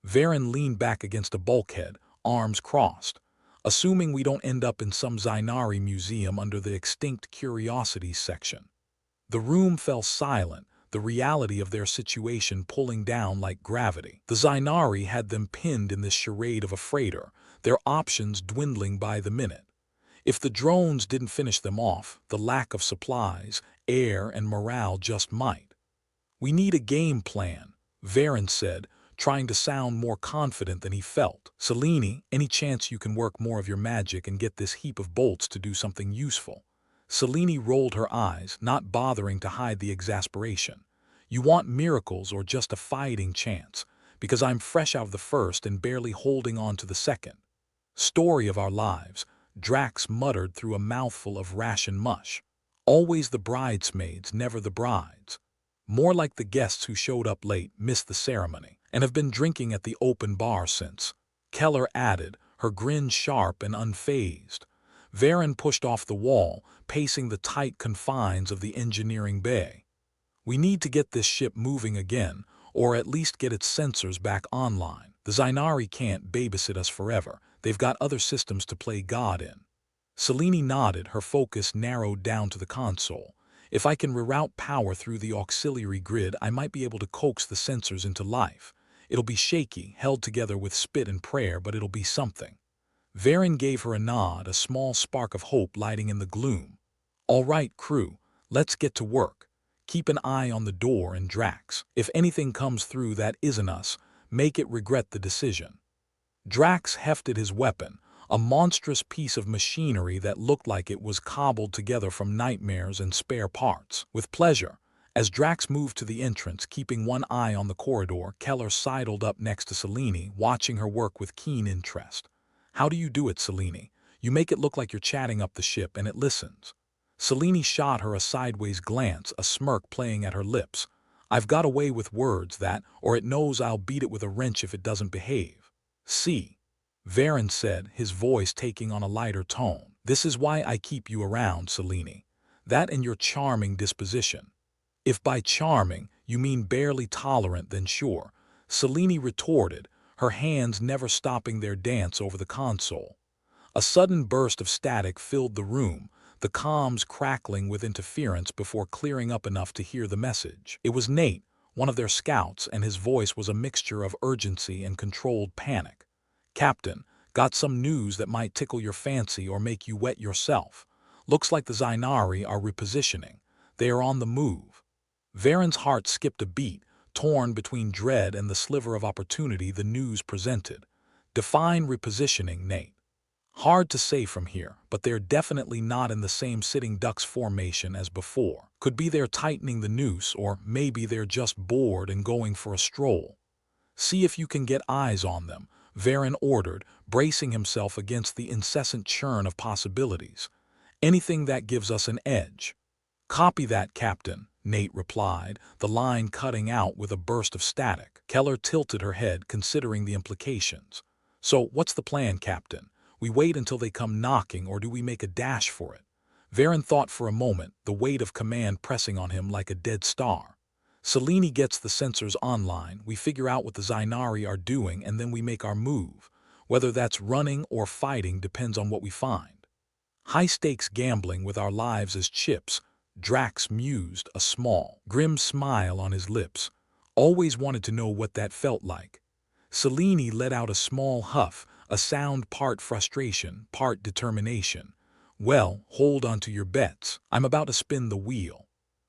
Varen leaned back against a bulkhead, arms crossed. Assuming we don't end up in some Zainari museum under the extinct curiosities section. The room fell silent, the reality of their situation pulling down like gravity. The Zainari had them pinned in this charade of a freighter, their options dwindling by the minute. If the drones didn't finish them off, the lack of supplies, air, and morale just might. We need a game plan, Varen said, trying to sound more confident than he felt. "Selene, any chance you can work more of your magic and get this heap of bolts to do something useful?" Selene rolled her eyes, not bothering to hide the exasperation. "You want miracles or just a fighting chance? Because I'm fresh out of the first and barely holding on to the second." "Story of our lives," Drax muttered through a mouthful of ration mush. "Always the bridesmaids, never the brides. More like the guests who showed up late, missed the ceremony, and have been drinking at the open bar since," Keller added, her grin sharp and unfazed. Varen pushed off the wall, pacing the tight confines of the engineering bay. "We need to get this ship moving again, or at least get its sensors back online. The Zainari can't babysit us forever. They've got other systems to play God in." Selene nodded, her focus narrowed down to the console. "If I can reroute power through the auxiliary grid, I might be able to coax the sensors into life. It'll be shaky, held together with spit and prayer, but it'll be something." Varen gave her a nod, a small spark of hope lighting in the gloom. "All right, crew, let's get to work. Keep an eye on the door and Drax. If anything comes through that isn't us, make it regret the decision." Drax hefted his weapon, a monstrous piece of machinery that looked like it was cobbled together from nightmares and spare parts. "With pleasure." As Drax moved to the entrance, keeping one eye on the corridor, Keller sidled up next to Selene, watching her work with keen interest. "How do you do it, Selene? You make it look like you're chatting up the ship and it listens." Selene shot her a sideways glance, a smirk playing at her lips. "I've got a way with words that, or it knows I'll beat it with a wrench if it doesn't behave." "See," Varen said, his voice taking on a lighter tone. "This is why I keep you around, Selene. That and your charming disposition." "If by charming you mean barely tolerant, then sure," Selene retorted, her hands never stopping their dance over the console. A sudden burst of static filled the room, the comms crackling with interference before clearing up enough to hear the message. It was Nate, one of their scouts, and his voice was a mixture of urgency and controlled panic. "Captain, got some news that might tickle your fancy or make you wet yourself. Looks like the Zainari are repositioning. They are on the move." Varen's heart skipped a beat, torn between dread and the sliver of opportunity the news presented. "Define repositioning, Nate." "Hard to say from here, but they're definitely not in the same sitting ducks formation as before. Could be they're tightening the noose, or maybe they're just bored and going for a stroll." "See if you can get eyes on them," Varen ordered, bracing himself against the incessant churn of possibilities. "Anything that gives us an edge." "Copy that, Captain," Nate replied, the line cutting out with a burst of static. Keller tilted her head, considering the implications. "So, what's the plan, Captain? We wait until they come knocking, or do we make a dash for it?" Varen thought for a moment, the weight of command pressing on him like a dead star. "Selene gets the sensors online, we figure out what the Zainari are doing, and then we make our move. Whether that's running or fighting depends on what we find." "High-stakes gambling with our lives as chips," Drax mused, a small, grim smile on his lips. "Always wanted to know what that felt like." Selene let out a small huff, a sound part frustration, part determination. "Well, hold on to your bets. I'm about to spin the wheel."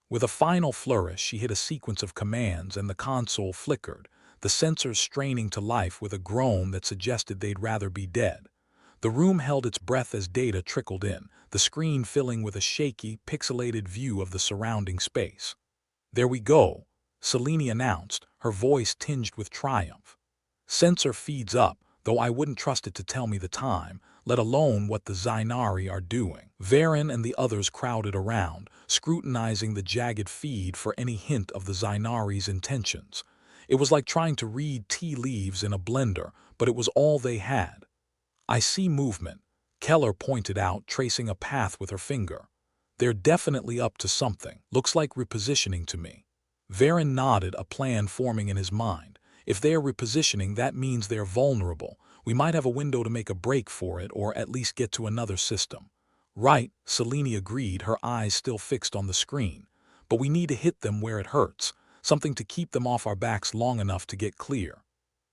With a final flourish, she hit a sequence of commands and the console flickered, the sensors straining to life with a groan that suggested they'd rather be dead. The room held its breath as data trickled in, the screen filling with a shaky, pixelated view of the surrounding space. "There we go," Selene announced, her voice tinged with triumph. "Sensor feeds up, though I wouldn't trust it to tell me the time, let alone what the Zainari are doing." Varen and the others crowded around, scrutinizing the jagged feed for any hint of the Zainari's intentions. It was like trying to read tea leaves in a blender, but it was all they had. "I see movement," Keller pointed out, tracing a path with her finger. "They're definitely up to something. Looks like repositioning to me." Varen nodded, a plan forming in his mind. "If they are repositioning, that means they're vulnerable. We might have a window to make a break for it, or at least get to another system." "Right," Selene agreed, her eyes still fixed on the screen. "But we need to hit them where it hurts, something to keep them off our backs long enough to get clear."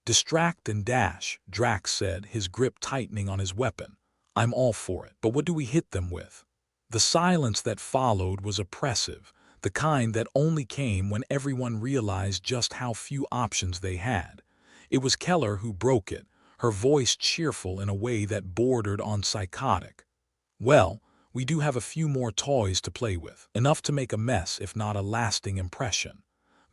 "Distract and dash," Drax said, his grip tightening on his weapon. "I'm all for it. But what do we hit them with?" The silence that followed was oppressive, the kind that only came when everyone realized just how few options they had. It was Keller who broke it, her voice cheerful in a way that bordered on psychotic. "Well, we do have a few more toys to play with, enough to make a mess if not a lasting impression."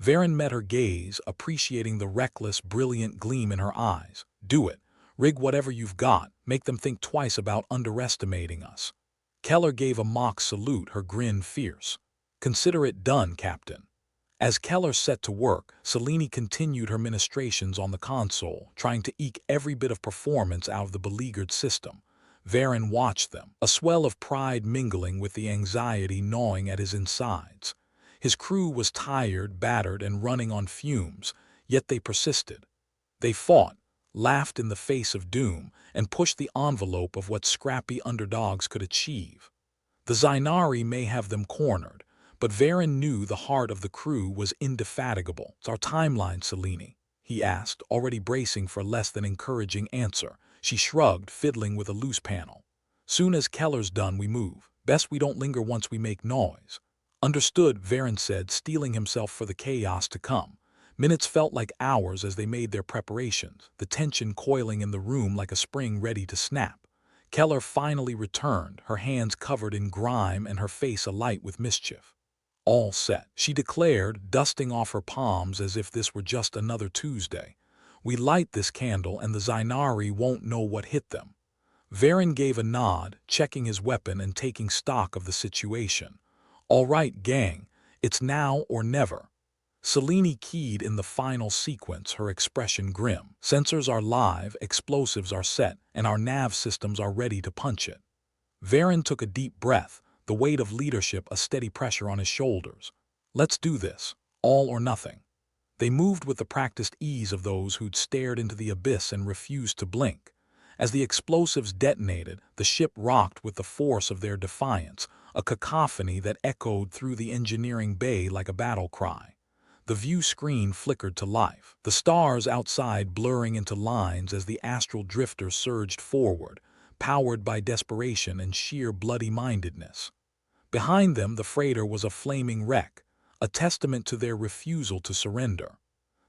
Varen met her gaze, appreciating the reckless, brilliant gleam in her eyes. "Do it. Rig whatever you've got, make them think twice about underestimating us." Keller gave a mock salute, her grin fierce. "Consider it done, Captain." As Keller set to work, Selene continued her ministrations on the console, trying to eke every bit of performance out of the beleaguered system. Varen watched them, a swell of pride mingling with the anxiety gnawing at his insides. His crew was tired, battered, and running on fumes, yet they persisted. They fought, laughed in the face of doom, and pushed the envelope of what scrappy underdogs could achieve. The Zainari may have them cornered, but Varen knew the heart of the crew was indefatigable. "It's our timeline, Selene?" he asked, already bracing for a less than encouraging answer. She shrugged, fiddling with a loose panel. "Soon as Keller's done, we move. Best we don't linger once we make noise." "Understood," Varen said, steeling himself for the chaos to come. Minutes felt like hours as they made their preparations, the tension coiling in the room like a spring ready to snap. Keller finally returned, her hands covered in grime and her face alight with mischief. "All set," she declared, dusting off her palms as if this were just another Tuesday. "We light this candle and the Zainari won't know what hit them." Varen gave a nod, checking his weapon and taking stock of the situation. "All right, gang, it's now or never." Selene keyed in the final sequence, her expression grim. "Sensors are live, explosives are set, and our nav systems are ready to punch it." Varen took a deep breath, the weight of leadership a steady pressure on his shoulders. "Let's do this. All or nothing." They moved with the practiced ease of those who'd stared into the abyss and refused to blink. As the explosives detonated, the ship rocked with the force of their defiance, a cacophony that echoed through the engineering bay like a battle cry. The view screen flickered to life, the stars outside blurring into lines as the astral drifter surged forward, powered by desperation and sheer bloody-mindedness. Behind them, the freighter was a flaming wreck, a testament to their refusal to surrender.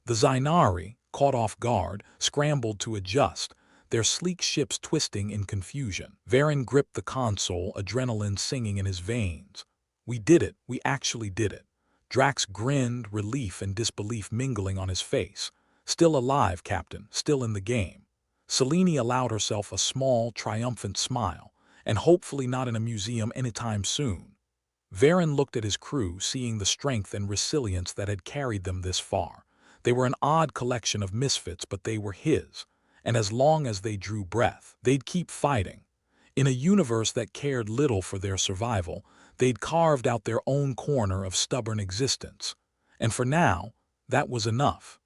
The Zainari, caught off guard, scrambled to adjust, their sleek ships twisting in confusion. Varen gripped the console, adrenaline singing in his veins. "We did it, we actually did it." Drax grinned, relief and disbelief mingling on his face. "Still alive, Captain, still in the game." Selene allowed herself a small, triumphant smile, and hopefully not in a museum anytime soon. Varen looked at his crew, seeing the strength and resilience that had carried them this far. They were an odd collection of misfits, but they were his, and as long as they drew breath, they'd keep fighting. In a universe that cared little for their survival, they'd carved out their own corner of stubborn existence. And for now, that was enough.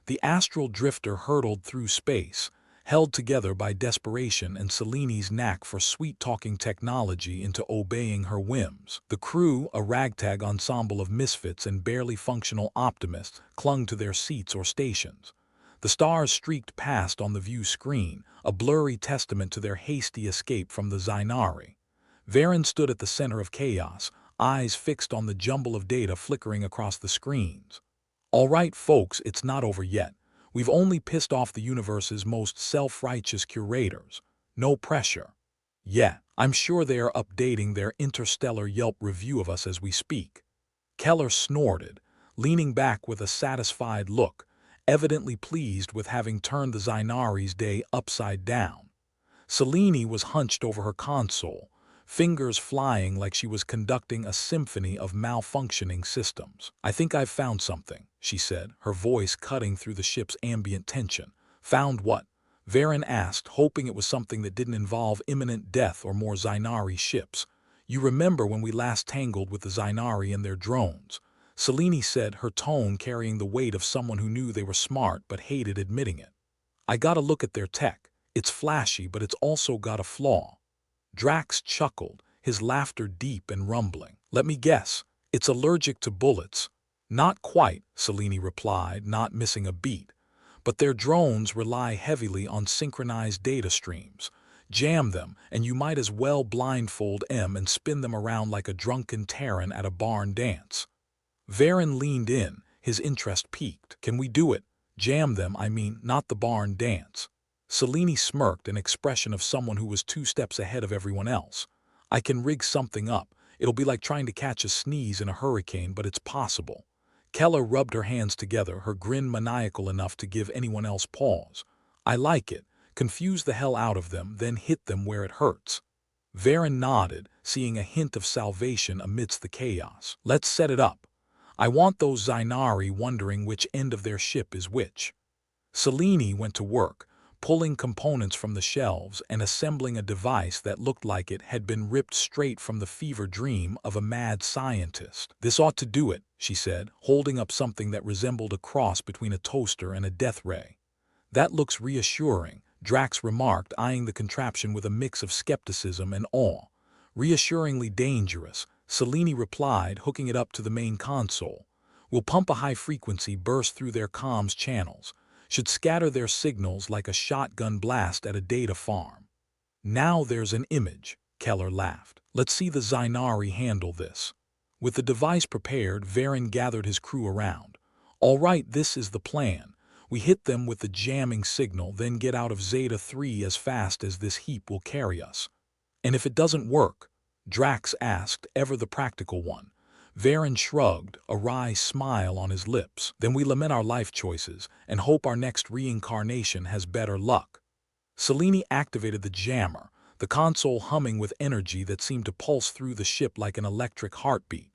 The astral drifter hurtled through space, held together by desperation and Selene's knack for sweet-talking technology into obeying her whims. The crew, a ragtag ensemble of misfits and barely functional optimists, clung to their seats or stations. The stars streaked past on the view screen, a blurry testament to their hasty escape from the Zainari. Varen stood at the center of chaos, eyes fixed on the jumble of data flickering across the screens. "All right, folks, it's not over yet. We've only pissed off the universe's most self-righteous curators. No pressure." "Yeah, I'm sure they are updating their interstellar Yelp review of us as we speak." Keller snorted, leaning back with a satisfied look, evidently pleased with having turned the Zainari's day upside down. Selene was hunched over her console, fingers flying like she was conducting a symphony of malfunctioning systems. "I think I've found something," she said, her voice cutting through the ship's ambient tension. "Found what?" Varen asked, hoping it was something that didn't involve imminent death or more Zainari ships. "You remember when we last tangled with the Zainari and their drones?" Selene said, her tone carrying the weight of someone who knew they were smart but hated admitting it. "I got a look at their tech. It's flashy, but it's also got a flaw." Drax chuckled, his laughter deep and rumbling. "Let me guess, it's allergic to bullets." "Not quite," Selene replied, not missing a beat. "But their drones rely heavily on synchronized data streams. Jam them, and you might as well blindfold M and spin them around like a drunken Terran at a barn dance." Varen leaned in, his interest piqued. "Can we do it? Jam them, I mean, not the barn dance. Selene smirked, an expression of someone who was 2 steps ahead of everyone else. I can rig something up. It'll be like trying to catch a sneeze in a hurricane, but it's possible. Keller rubbed her hands together, her grin maniacal enough to give anyone else pause. I like it. Confuse the hell out of them, then hit them where it hurts. Varen nodded, seeing a hint of salvation amidst the chaos. Let's set it up. I want those Zainari wondering which end of their ship is which. Selene went to work, pulling components from the shelves and assembling a device that looked like it had been ripped straight from the fever dream of a mad scientist. This ought to do it, she said, holding up something that resembled a cross between a toaster and a death ray. That looks reassuring, Drax remarked, eyeing the contraption with a mix of skepticism and awe. Reassuringly dangerous, Selene replied, hooking it up to the main console. We'll pump a high-frequency burst through their comms channels. Should scatter their signals like a shotgun blast at a data farm. Now there's an image, Keller laughed. Let's see the Zainari handle this. With the device prepared, Varen gathered his crew around. All right, this is the plan. We hit them with the jamming signal, then get out of Zeta 3 as fast as this heap will carry us. And if it doesn't work? Drax asked, ever the practical one. Varen shrugged, a wry smile on his lips. Then we lament our life choices and hope our next reincarnation has better luck. Selene activated the jammer, the console humming with energy that seemed to pulse through the ship like an electric heartbeat.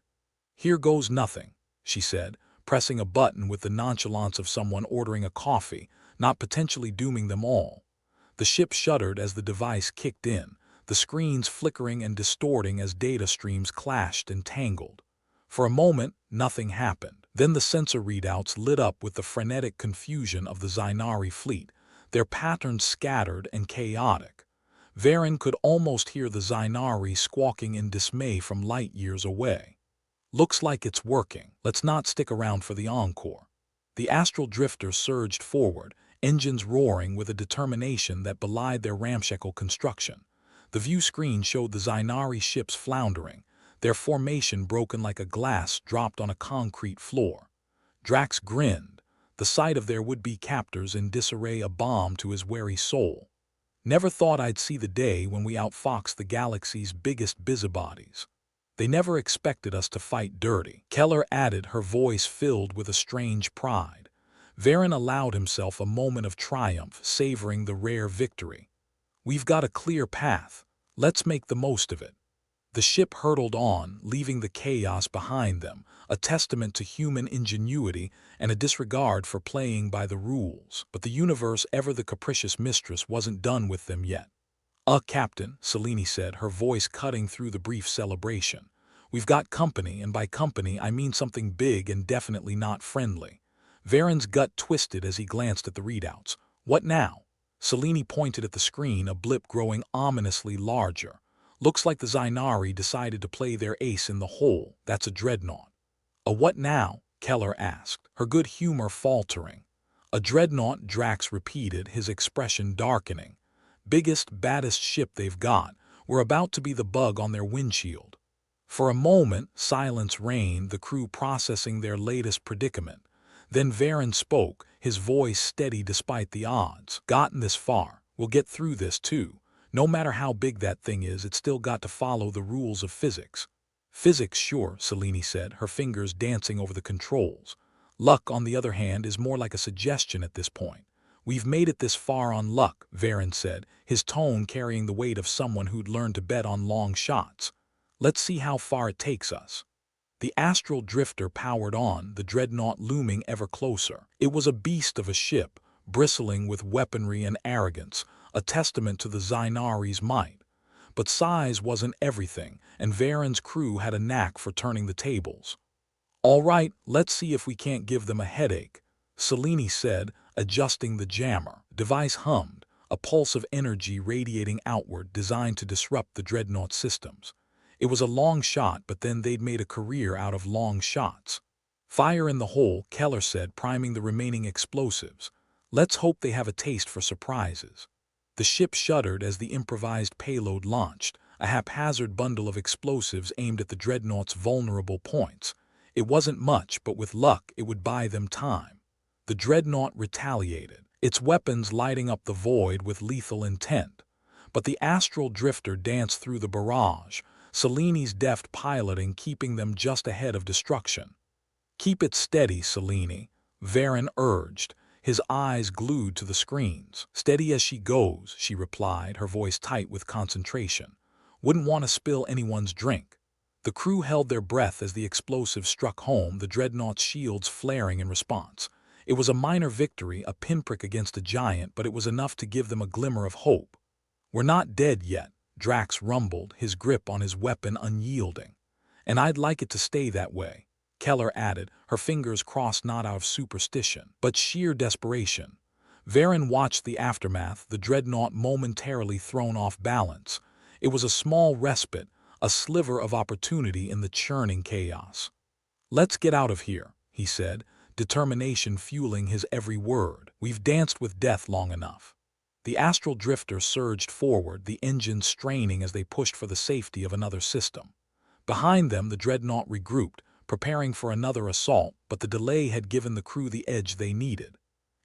Here goes nothing, she said, pressing a button with the nonchalance of someone ordering a coffee, not potentially dooming them all. The ship shuddered as the device kicked in, the screens flickering and distorting as data streams clashed and tangled. For a moment, nothing happened. Then the sensor readouts lit up with the frenetic confusion of the Zainari fleet, their patterns scattered and chaotic. Varen could almost hear the Zainari squawking in dismay from light years away. Looks like it's working. Let's not stick around for the encore. The astral drifter surged forward, engines roaring with a determination that belied their ramshackle construction. The view screen showed the Zainari ships floundering, their formation broken like a glass dropped on a concrete floor. Drax grinned, the sight of their would-be captors in disarray a balm to his wary soul. Never thought I'd see the day when we outfox the galaxy's biggest busybodies. They never expected us to fight dirty, Keller added, her voice filled with a strange pride. Varen allowed himself a moment of triumph, savoring the rare victory. We've got a clear path. Let's make the most of it. The ship hurtled on, leaving the chaos behind them, a testament to human ingenuity and a disregard for playing by the rules. But the universe, ever the capricious mistress, wasn't done with them yet. Captain, Selene said, her voice cutting through the brief celebration. We've got company, and by company I mean something big and definitely not friendly. Varen's gut twisted as he glanced at the readouts. What now? Selene pointed at the screen, a blip growing ominously larger. Looks like the Zainari decided to play their ace in the hole. That's a dreadnought. A what now? Keller asked, her good humor faltering. A dreadnought, Drax repeated, his expression darkening. Biggest, baddest ship they've got. We're about to be the bug on their windshield. For a moment, silence reigned, the crew processing their latest predicament. Then Varen spoke, his voice steady despite the odds. Gotten this far. We'll get through this too. No matter how big that thing is, it's still got to follow the rules of physics. Physics, sure, Selene said, her fingers dancing over the controls. Luck, on the other hand, is more like a suggestion at this point. We've made it this far on luck, Varen said, his tone carrying the weight of someone who'd learned to bet on long shots. Let's see how far it takes us. The astral drifter powered on, the dreadnought looming ever closer. It was a beast of a ship, bristling with weaponry and arrogance, a testament to the Zainari's might. But size wasn't everything, and Varen's crew had a knack for turning the tables. All right, let's see if we can't give them a headache, Selene said, adjusting the jammer. The device hummed, a pulse of energy radiating outward designed to disrupt the dreadnought systems. It was a long shot, but then they'd made a career out of long shots. Fire in the hole, Keller said, priming the remaining explosives. Let's hope they have a taste for surprises. The ship shuddered as the improvised payload launched, a haphazard bundle of explosives aimed at the dreadnought's vulnerable points. It wasn't much, but with luck it would buy them time. The dreadnought retaliated, its weapons lighting up the void with lethal intent. But the astral drifter danced through the barrage, Seleni's deft piloting keeping them just ahead of destruction. "Keep it steady, Selene," Varen urged, his eyes glued to the screens. "Steady as she goes," she replied, her voice tight with concentration. "Wouldn't want to spill anyone's drink." The crew held their breath as the explosive struck home, the dreadnought's shields flaring in response. It was a minor victory, a pinprick against a giant, but it was enough to give them a glimmer of hope. "We're not dead yet," Drax rumbled, his grip on his weapon unyielding. "And I'd like it to stay that way," Keller added, her fingers crossed not out of superstition, but sheer desperation. Varen watched the aftermath, the dreadnought momentarily thrown off balance. It was a small respite, a sliver of opportunity in the churning chaos. "Let's get out of here," he said, determination fueling his every word. "We've danced with death long enough." The astral drifter surged forward, the engines straining as they pushed for the safety of another system. Behind them, the dreadnought regrouped, preparing for another assault, but the delay had given the crew the edge they needed.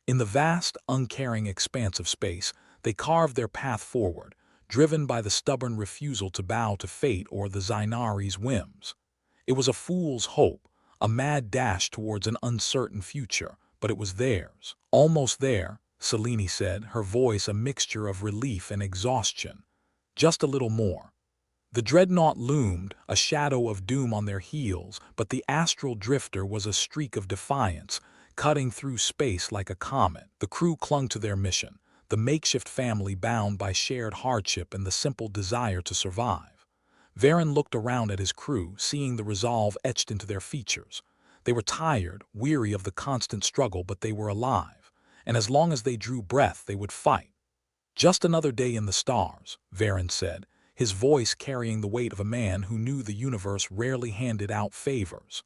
In the vast, uncaring expanse of space, they carved their path forward, driven by the stubborn refusal to bow to fate or the Zainari's whims. It was a fool's hope, a mad dash towards an uncertain future, but it was theirs. "Almost there," Selene said, her voice a mixture of relief and exhaustion. "Just a little more." The dreadnought loomed, a shadow of doom on their heels, but the astral drifter was a streak of defiance, cutting through space like a comet. The crew clung to their mission, the makeshift family bound by shared hardship and the simple desire to survive. Varen looked around at his crew, seeing the resolve etched into their features. They were tired, weary of the constant struggle, but they were alive, and as long as they drew breath, they would fight. "Just another day in the stars," Varen said, his voice carrying the weight of a man who knew the universe rarely handed out favors.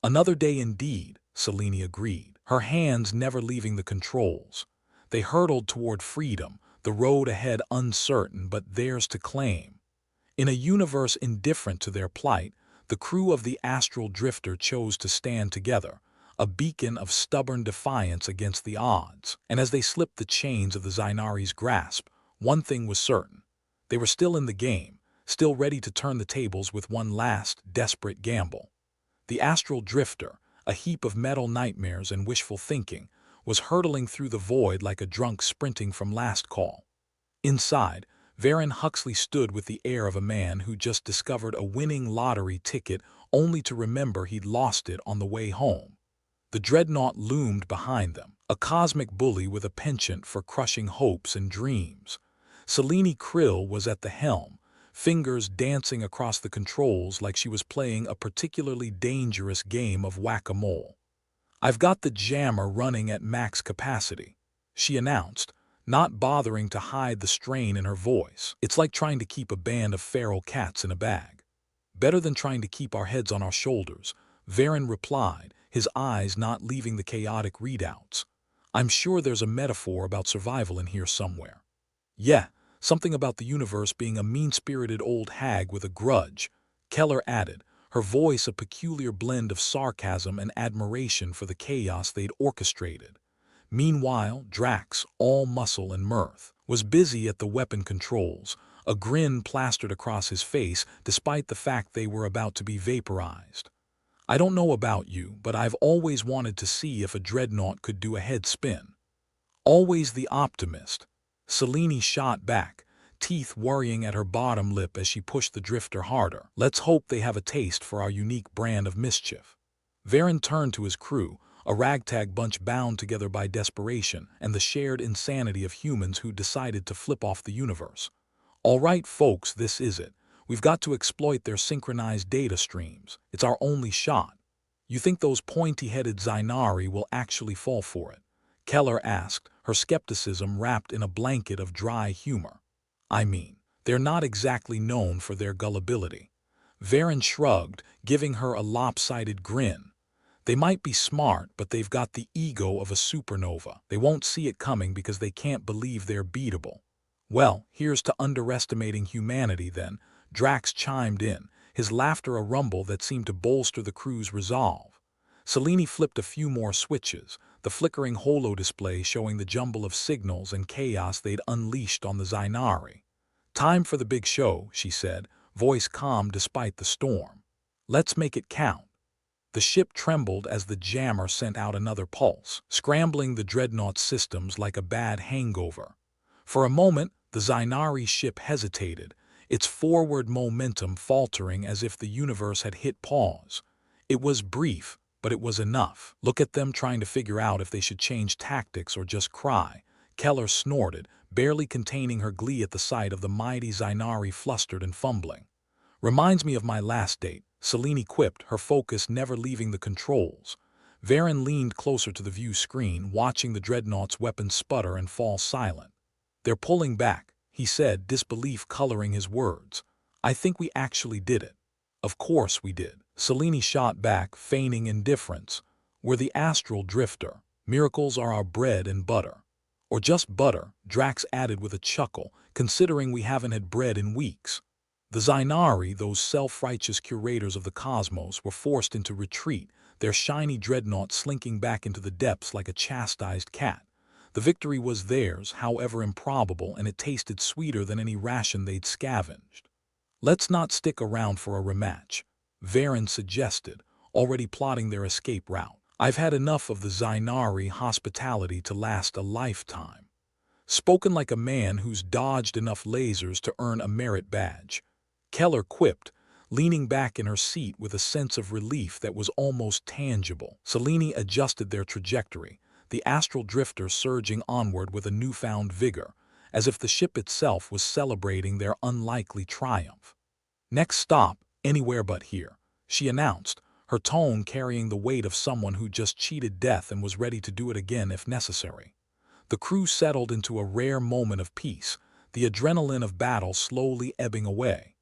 "Another day indeed," Selene agreed, her hands never leaving the controls. They hurtled toward freedom, the road ahead uncertain but theirs to claim. In a universe indifferent to their plight, the crew of the astral drifter chose to stand together, a beacon of stubborn defiance against the odds. And as they slipped the chains of the Zainari's grasp, one thing was certain. They were still in the game, still ready to turn the tables with one last, desperate gamble. The astral drifter, a heap of metal nightmares and wishful thinking, was hurtling through the void like a drunk sprinting from last call. Inside, Varen Huxley stood with the air of a man who just discovered a winning lottery ticket only to remember he'd lost it on the way home. The dreadnought loomed behind them, a cosmic bully with a penchant for crushing hopes and dreams. Selene Krill was at the helm, fingers dancing across the controls like she was playing a particularly dangerous game of whack-a-mole. "I've got the jammer running at max capacity," she announced, not bothering to hide the strain in her voice. "It's like trying to keep a band of feral cats in a bag." "Better than trying to keep our heads on our shoulders," Varen replied, his eyes not leaving the chaotic readouts. "I'm sure there's a metaphor about survival in here somewhere." "Yeah, something about the universe being a mean-spirited old hag with a grudge," Keller added, her voice a peculiar blend of sarcasm and admiration for the chaos they'd orchestrated. Meanwhile, Drax, all muscle and mirth, was busy at the weapon controls, a grin plastered across his face despite the fact they were about to be vaporized. "I don't know about you, but I've always wanted to see if a dreadnought could do a head spin." "Always the optimist," Selene shot back, teeth worrying at her bottom lip as she pushed the drifter harder. "Let's hope they have a taste for our unique brand of mischief." Varen turned to his crew, a ragtag bunch bound together by desperation and the shared insanity of humans who decided to flip off the universe. "All right, folks, this is it. We've got to exploit their synchronized data streams. It's our only shot." "You think those pointy-headed Zainari will actually fall for it?" Keller asked, her skepticism wrapped in a blanket of dry humor. "I mean, they're not exactly known for their gullibility." Varen shrugged, giving her a lopsided grin. "They might be smart, but they've got the ego of a supernova. They won't see it coming because they can't believe they're beatable." "Well, here's to underestimating humanity then," Drax chimed in, his laughter a rumble that seemed to bolster the crew's resolve. Selene flipped a few more switches, the flickering holo display showing the jumble of signals and chaos they'd unleashed on the Zainari. "Time for the big show," she said, voice calm despite the storm. "Let's make it count." The ship trembled as the jammer sent out another pulse, scrambling the dreadnought's systems like a bad hangover. For a moment, the Zainari ship hesitated, its forward momentum faltering as if the universe had hit pause. It was brief, but it was enough. "Look at them trying to figure out if they should change tactics or just cry," Keller snorted, barely containing her glee at the sight of the mighty Zainari flustered and fumbling. "Reminds me of my last date," Selene quipped, her focus never leaving the controls. Varen leaned closer to the view screen, watching the dreadnought's weapons sputter and fall silent. "They're pulling back," he said, disbelief coloring his words. "I think we actually did it." "Of course we did," Selene shot back, feigning indifference. "We're the astral drifter. Miracles are our bread and butter." "Or just butter," Drax added with a chuckle, "considering we haven't had bread in weeks." The Zainari, those self-righteous curators of the cosmos, were forced into retreat, their shiny dreadnought slinking back into the depths like a chastised cat. The victory was theirs, however improbable, and it tasted sweeter than any ration they'd scavenged. "Let's not stick around for a rematch," Varen suggested, already plotting their escape route. "I've had enough of the Zainari hospitality to last a lifetime." Spoken like a man who's dodged enough lasers to earn a merit badge. Keller quipped, leaning back in her seat with a sense of relief that was almost tangible. Selene adjusted their trajectory, the astral drifter surging onward with a newfound vigor, as if the ship itself was celebrating their unlikely triumph. "Next stop, anywhere but here," she announced, her tone carrying the weight of someone who just cheated death and was ready to do it again if necessary. The crew settled into a rare moment of peace, the adrenaline of battle slowly ebbing away.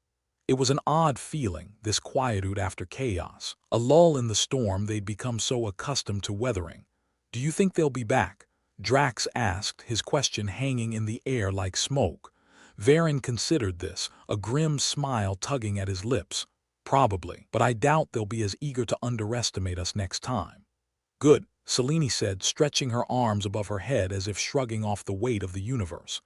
It was an odd feeling, this quietude after chaos, a lull in the storm they'd become so accustomed to weathering. "Do you think they'll be back?" Drax asked, his question hanging in the air like smoke. Varen considered this, a grim smile tugging at his lips. "Probably, but I doubt they'll be as eager to underestimate us next time." "Good," Selene said, stretching her arms above her head as if shrugging off the weight of the universe.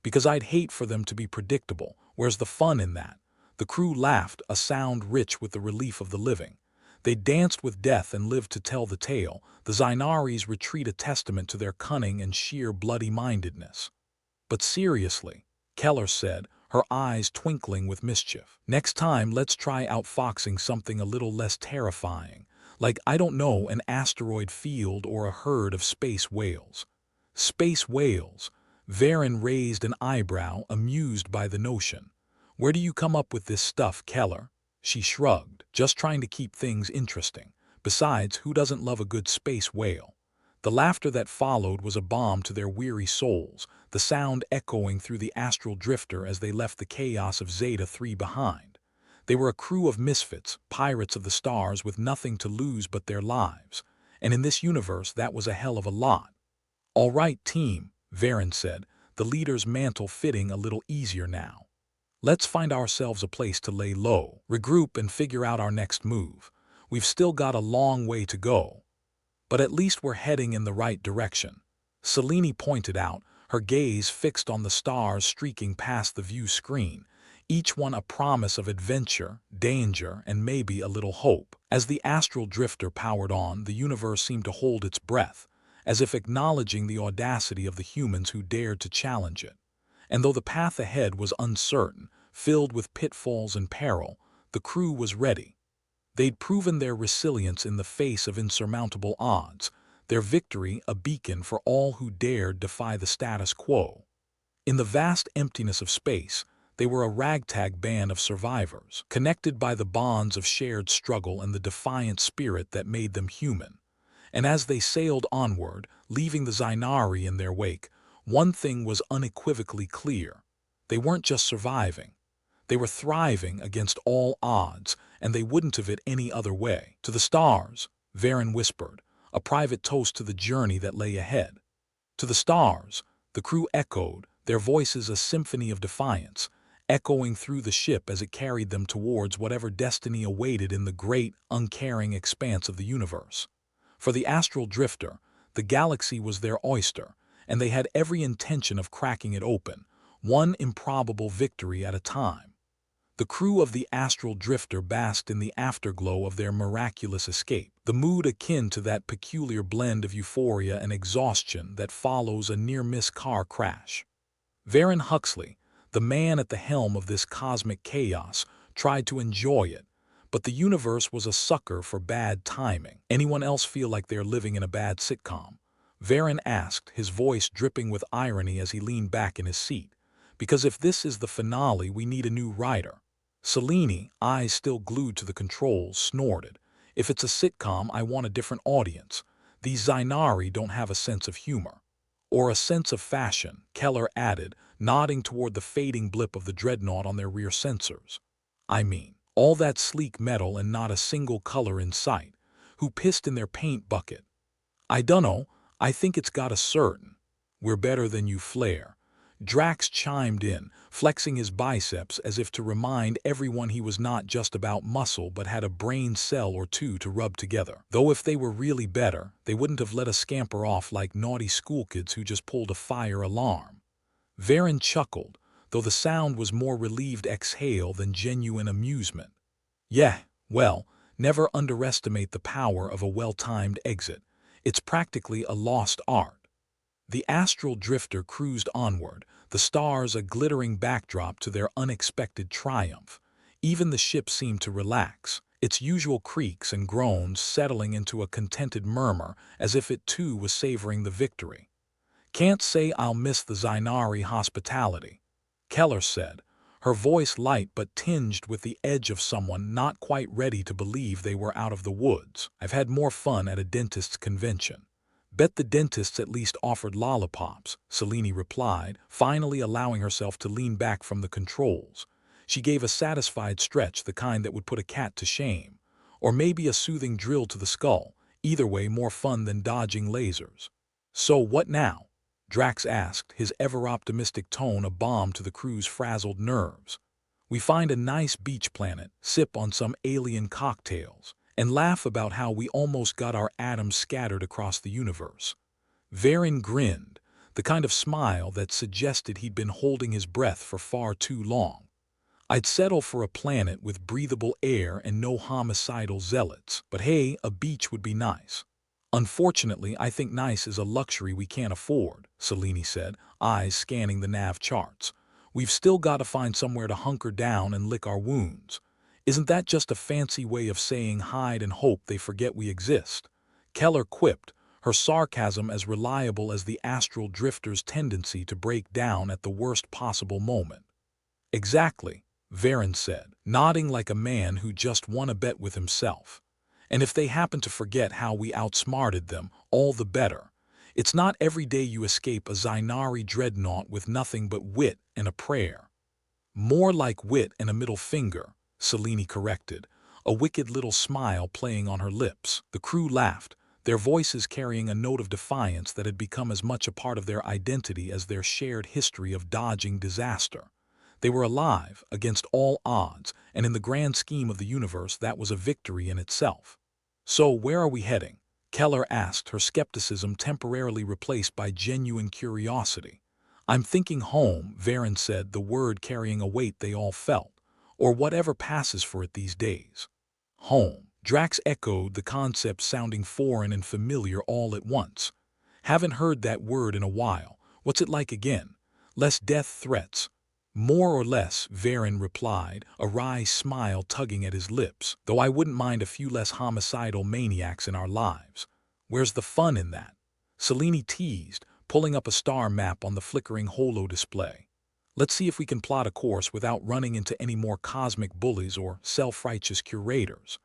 "Because I'd hate for them to be predictable. Where's the fun in that?" The crew laughed, a sound rich with the relief of the living. They danced with death and lived to tell the tale, the Zainari's retreat a testament to their cunning and sheer bloody-mindedness. "But seriously," Keller said, her eyes twinkling with mischief, "next time let's try outfoxing something a little less terrifying, like, I don't know, an asteroid field or a herd of space whales." "Space whales?" Varen raised an eyebrow, amused by the notion. "Where do you come up with this stuff, Keller?" She shrugged, "Just trying to keep things interesting. Besides, who doesn't love a good space whale?" The laughter that followed was a balm to their weary souls, the sound echoing through the astral drifter as they left the chaos of Zeta 3 behind. They were a crew of misfits, pirates of the stars with nothing to lose but their lives. And in this universe, that was a hell of a lot. "All right, team," Varen said, the leader's mantle fitting a little easier now. "Let's find ourselves a place to lay low, regroup, and figure out our next move. We've still got a long way to go. But at least we're heading in the right direction," Selene pointed out, her gaze fixed on the stars streaking past the view screen, each one a promise of adventure, danger, and maybe a little hope. As the astral drifter powered on, the universe seemed to hold its breath, as if acknowledging the audacity of the humans who dared to challenge it. And though the path ahead was uncertain, filled with pitfalls and peril, the crew was ready. They'd proven their resilience in the face of insurmountable odds, their victory a beacon for all who dared defy the status quo. In the vast emptiness of space, they were a ragtag band of survivors, connected by the bonds of shared struggle and the defiant spirit that made them human. And as they sailed onward, leaving the Zainari in their wake, one thing was unequivocally clear. They weren't just surviving. They were thriving against all odds, and they wouldn't have it any other way. "To the stars," Varen whispered, a private toast to the journey that lay ahead. "To the stars," the crew echoed, their voices a symphony of defiance, echoing through the ship as it carried them towards whatever destiny awaited in the great, uncaring expanse of the universe. For the astral drifter, The galaxy was their oyster, and they had every intention of cracking it open, one improbable victory at a time. The crew of the astral drifter basked in the afterglow of their miraculous escape, the mood akin to that peculiar blend of euphoria and exhaustion that follows a near-miss car crash. Varen Huxley, the man at the helm of this cosmic chaos, tried to enjoy it, but the universe was a sucker for bad timing. Anyone else feel like they're living in a bad sitcom? Varen asked, his voice dripping with irony as he leaned back in his seat. Because if this is the finale, we need a new writer. Selene, eyes still glued to the controls, snorted. If it's a sitcom, I want a different audience. These Zainari don't have a sense of humor. Or a sense of fashion, Keller added, nodding toward the fading blip of the dreadnought on their rear sensors. I mean, all that sleek metal and not a single color in sight. Who pissed in their paint bucket? I dunno, I think it's got a certain. We're better than you flare. Drax chimed in, flexing his biceps as if to remind everyone he was not just about muscle but had a brain cell or two to rub together. Though if they were really better, they wouldn't have let us scamper off like naughty schoolkids who just pulled a fire alarm. Varen chuckled, though the sound was more relieved exhale than genuine amusement. Yeah, well, never underestimate the power of a well-timed exit. It's practically a lost art. The astral drifter cruised onward, the stars a glittering backdrop to their unexpected triumph. Even the ship seemed to relax, its usual creaks and groans settling into a contented murmur as if it too was savoring the victory. Can't say I'll miss the Zainari hospitality, Keller said, her voice light but tinged with the edge of someone not quite ready to believe they were out of the woods. I've had more fun at a dentist's convention. Bet the dentists at least offered lollipops, Selene replied, finally allowing herself to lean back from the controls. She gave a satisfied stretch, the kind that would put a cat to shame. Or maybe a soothing drill to the skull, either way more fun than dodging lasers. So what now? Drax asked, his ever-optimistic tone a balm to the crew's frazzled nerves. We find a nice beach planet, sip on some alien cocktails, and laugh about how we almost got our atoms scattered across the universe. Varen grinned, the kind of smile that suggested he'd been holding his breath for far too long. I'd settle for a planet with breathable air and no homicidal zealots, but hey, a beach would be nice. Unfortunately, I think nice is a luxury we can't afford, Selene said, eyes scanning the nav charts. We've still got to find somewhere to hunker down and lick our wounds. Isn't that just a fancy way of saying hide and hope they forget we exist? Keller quipped, her sarcasm as reliable as the astral drifter's tendency to break down at the worst possible moment. Exactly, Varen said, nodding like a man who just won a bet with himself. And if they happen to forget how we outsmarted them, all the better. It's not every day you escape a Zainari dreadnought with nothing but wit and a prayer. More like wit and a middle finger, Selene corrected, a wicked little smile playing on her lips. The crew laughed, their voices carrying a note of defiance that had become as much a part of their identity as their shared history of dodging disaster. They were alive, against all odds, and in the grand scheme of the universe that was a victory in itself. So where are we heading? Keller asked, her skepticism temporarily replaced by genuine curiosity. I'm thinking home, Varen said, the word carrying a weight they all felt. Or whatever passes for it these days. Home. Drax echoed, the concept sounding foreign and familiar all at once. Haven't heard that word in a while. What's it like again? Less death threats? More or less, Varen replied, a wry smile tugging at his lips, though I wouldn't mind a few less homicidal maniacs in our lives. Where's the fun in that? Selene teased, pulling up a star map on the flickering holo display. Let's see if we can plot a course without running into any more cosmic bullies or self-righteous curators.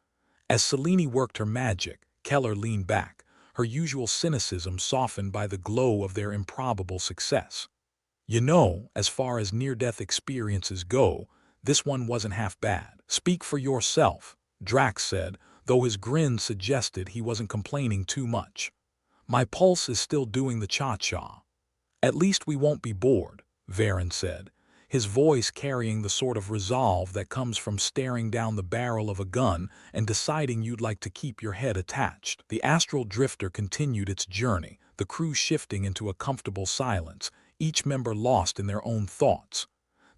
As Selene worked her magic, Keller leaned back, her usual cynicism softened by the glow of their improbable success. You know, as far as near-death experiences go, this one wasn't half bad. Speak for yourself, Drax said, though his grin suggested he wasn't complaining too much. My pulse is still doing the cha-cha. At least we won't be bored, Varen said, his voice carrying the sort of resolve that comes from staring down the barrel of a gun and deciding you'd like to keep your head attached. The astral drifter continued its journey, the crew shifting into a comfortable silence, each member lost in their own thoughts.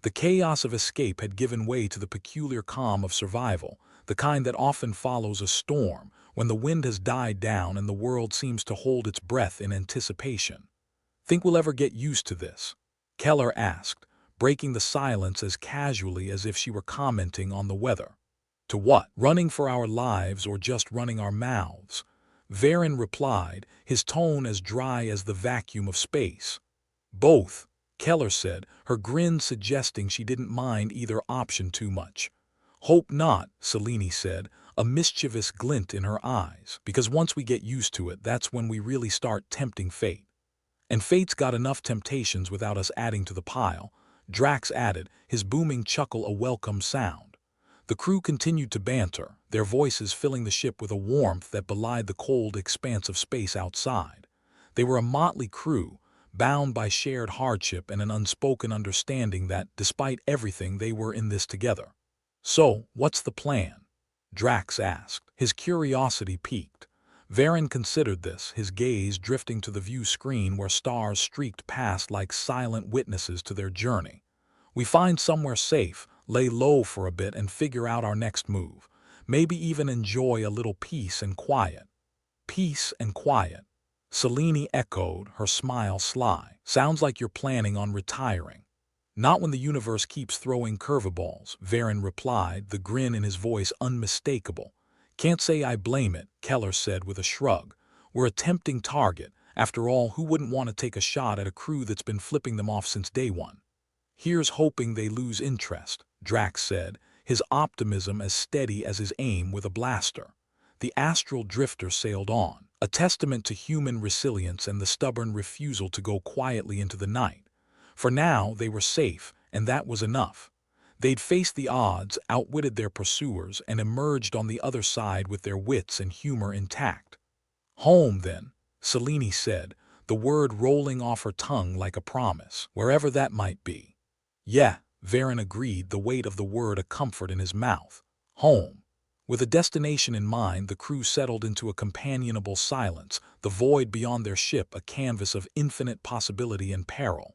The chaos of escape had given way to the peculiar calm of survival, the kind that often follows a storm, when the wind has died down and the world seems to hold its breath in anticipation. "Think we'll ever get used to this?" Keller asked, breaking the silence as casually as if she were commenting on the weather. "To what? Running for our lives or just running our mouths?" Varen replied, his tone as dry as the vacuum of space. "Both," Keller said, her grin suggesting she didn't mind either option too much. "Hope not," Selene said, a mischievous glint in her eyes, "because once we get used to it, that's when we really start tempting fate." "And fate's got enough temptations without us adding to the pile," Drax added, his booming chuckle a welcome sound. The crew continued to banter, their voices filling the ship with a warmth that belied the cold expanse of space outside. They were a motley crew, bound by shared hardship and an unspoken understanding that, despite everything, they were in this together. "So, what's the plan?" Drax asked, his curiosity piqued. Varen considered this, his gaze drifting to the view screen where stars streaked past like silent witnesses to their journey. "We find somewhere safe, lay low for a bit and figure out our next move. Maybe even enjoy a little peace and quiet." "Peace and quiet," Selene echoed, her smile sly. "Sounds like you're planning on retiring." "Not when the universe keeps throwing curveballs," Varen replied, the grin in his voice unmistakable. "Can't say I blame it," Keller said with a shrug. "We're a tempting target. After all, who wouldn't want to take a shot at a crew that's been flipping them off since day one?" "Here's hoping they lose interest," Drax said, his optimism as steady as his aim with a blaster. The astral drifter sailed on, a testament to human resilience and the stubborn refusal to go quietly into the night. For now, they were safe, and that was enough. They'd faced the odds, outwitted their pursuers, and emerged on the other side with their wits and humor intact. "Home, then," Selene said, the word rolling off her tongue like a promise, "wherever that might be." "Yeah," Varen agreed, the weight of the word a comfort in his mouth. "Home." With a destination in mind, the crew settled into a companionable silence, the void beyond their ship a canvas of infinite possibility and peril.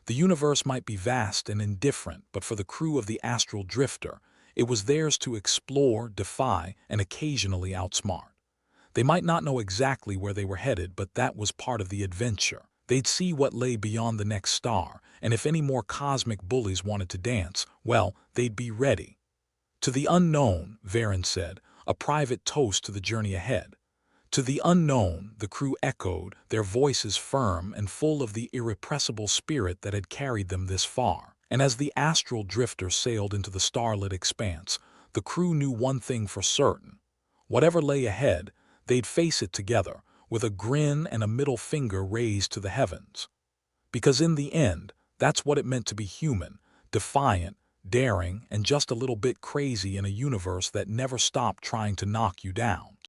The universe might be vast and indifferent, but for the crew of the astral drifter, it was theirs to explore, defy, and occasionally outsmart. They might not know exactly where they were headed, but that was part of the adventure. They'd see what lay beyond the next star, and if any more cosmic bullies wanted to dance, well, they'd be ready. "To the unknown," Varen said, a private toast to the journey ahead. "To the unknown," the crew echoed, their voices firm and full of the irrepressible spirit that had carried them this far. And as the astral drifter sailed into the starlit expanse, the crew knew one thing for certain. Whatever lay ahead, they'd face it together, with a grin and a middle finger raised to the heavens. Because in the end, that's what it meant to be human, defiant, daring, and just a little bit crazy in a universe that never stopped trying to knock you down.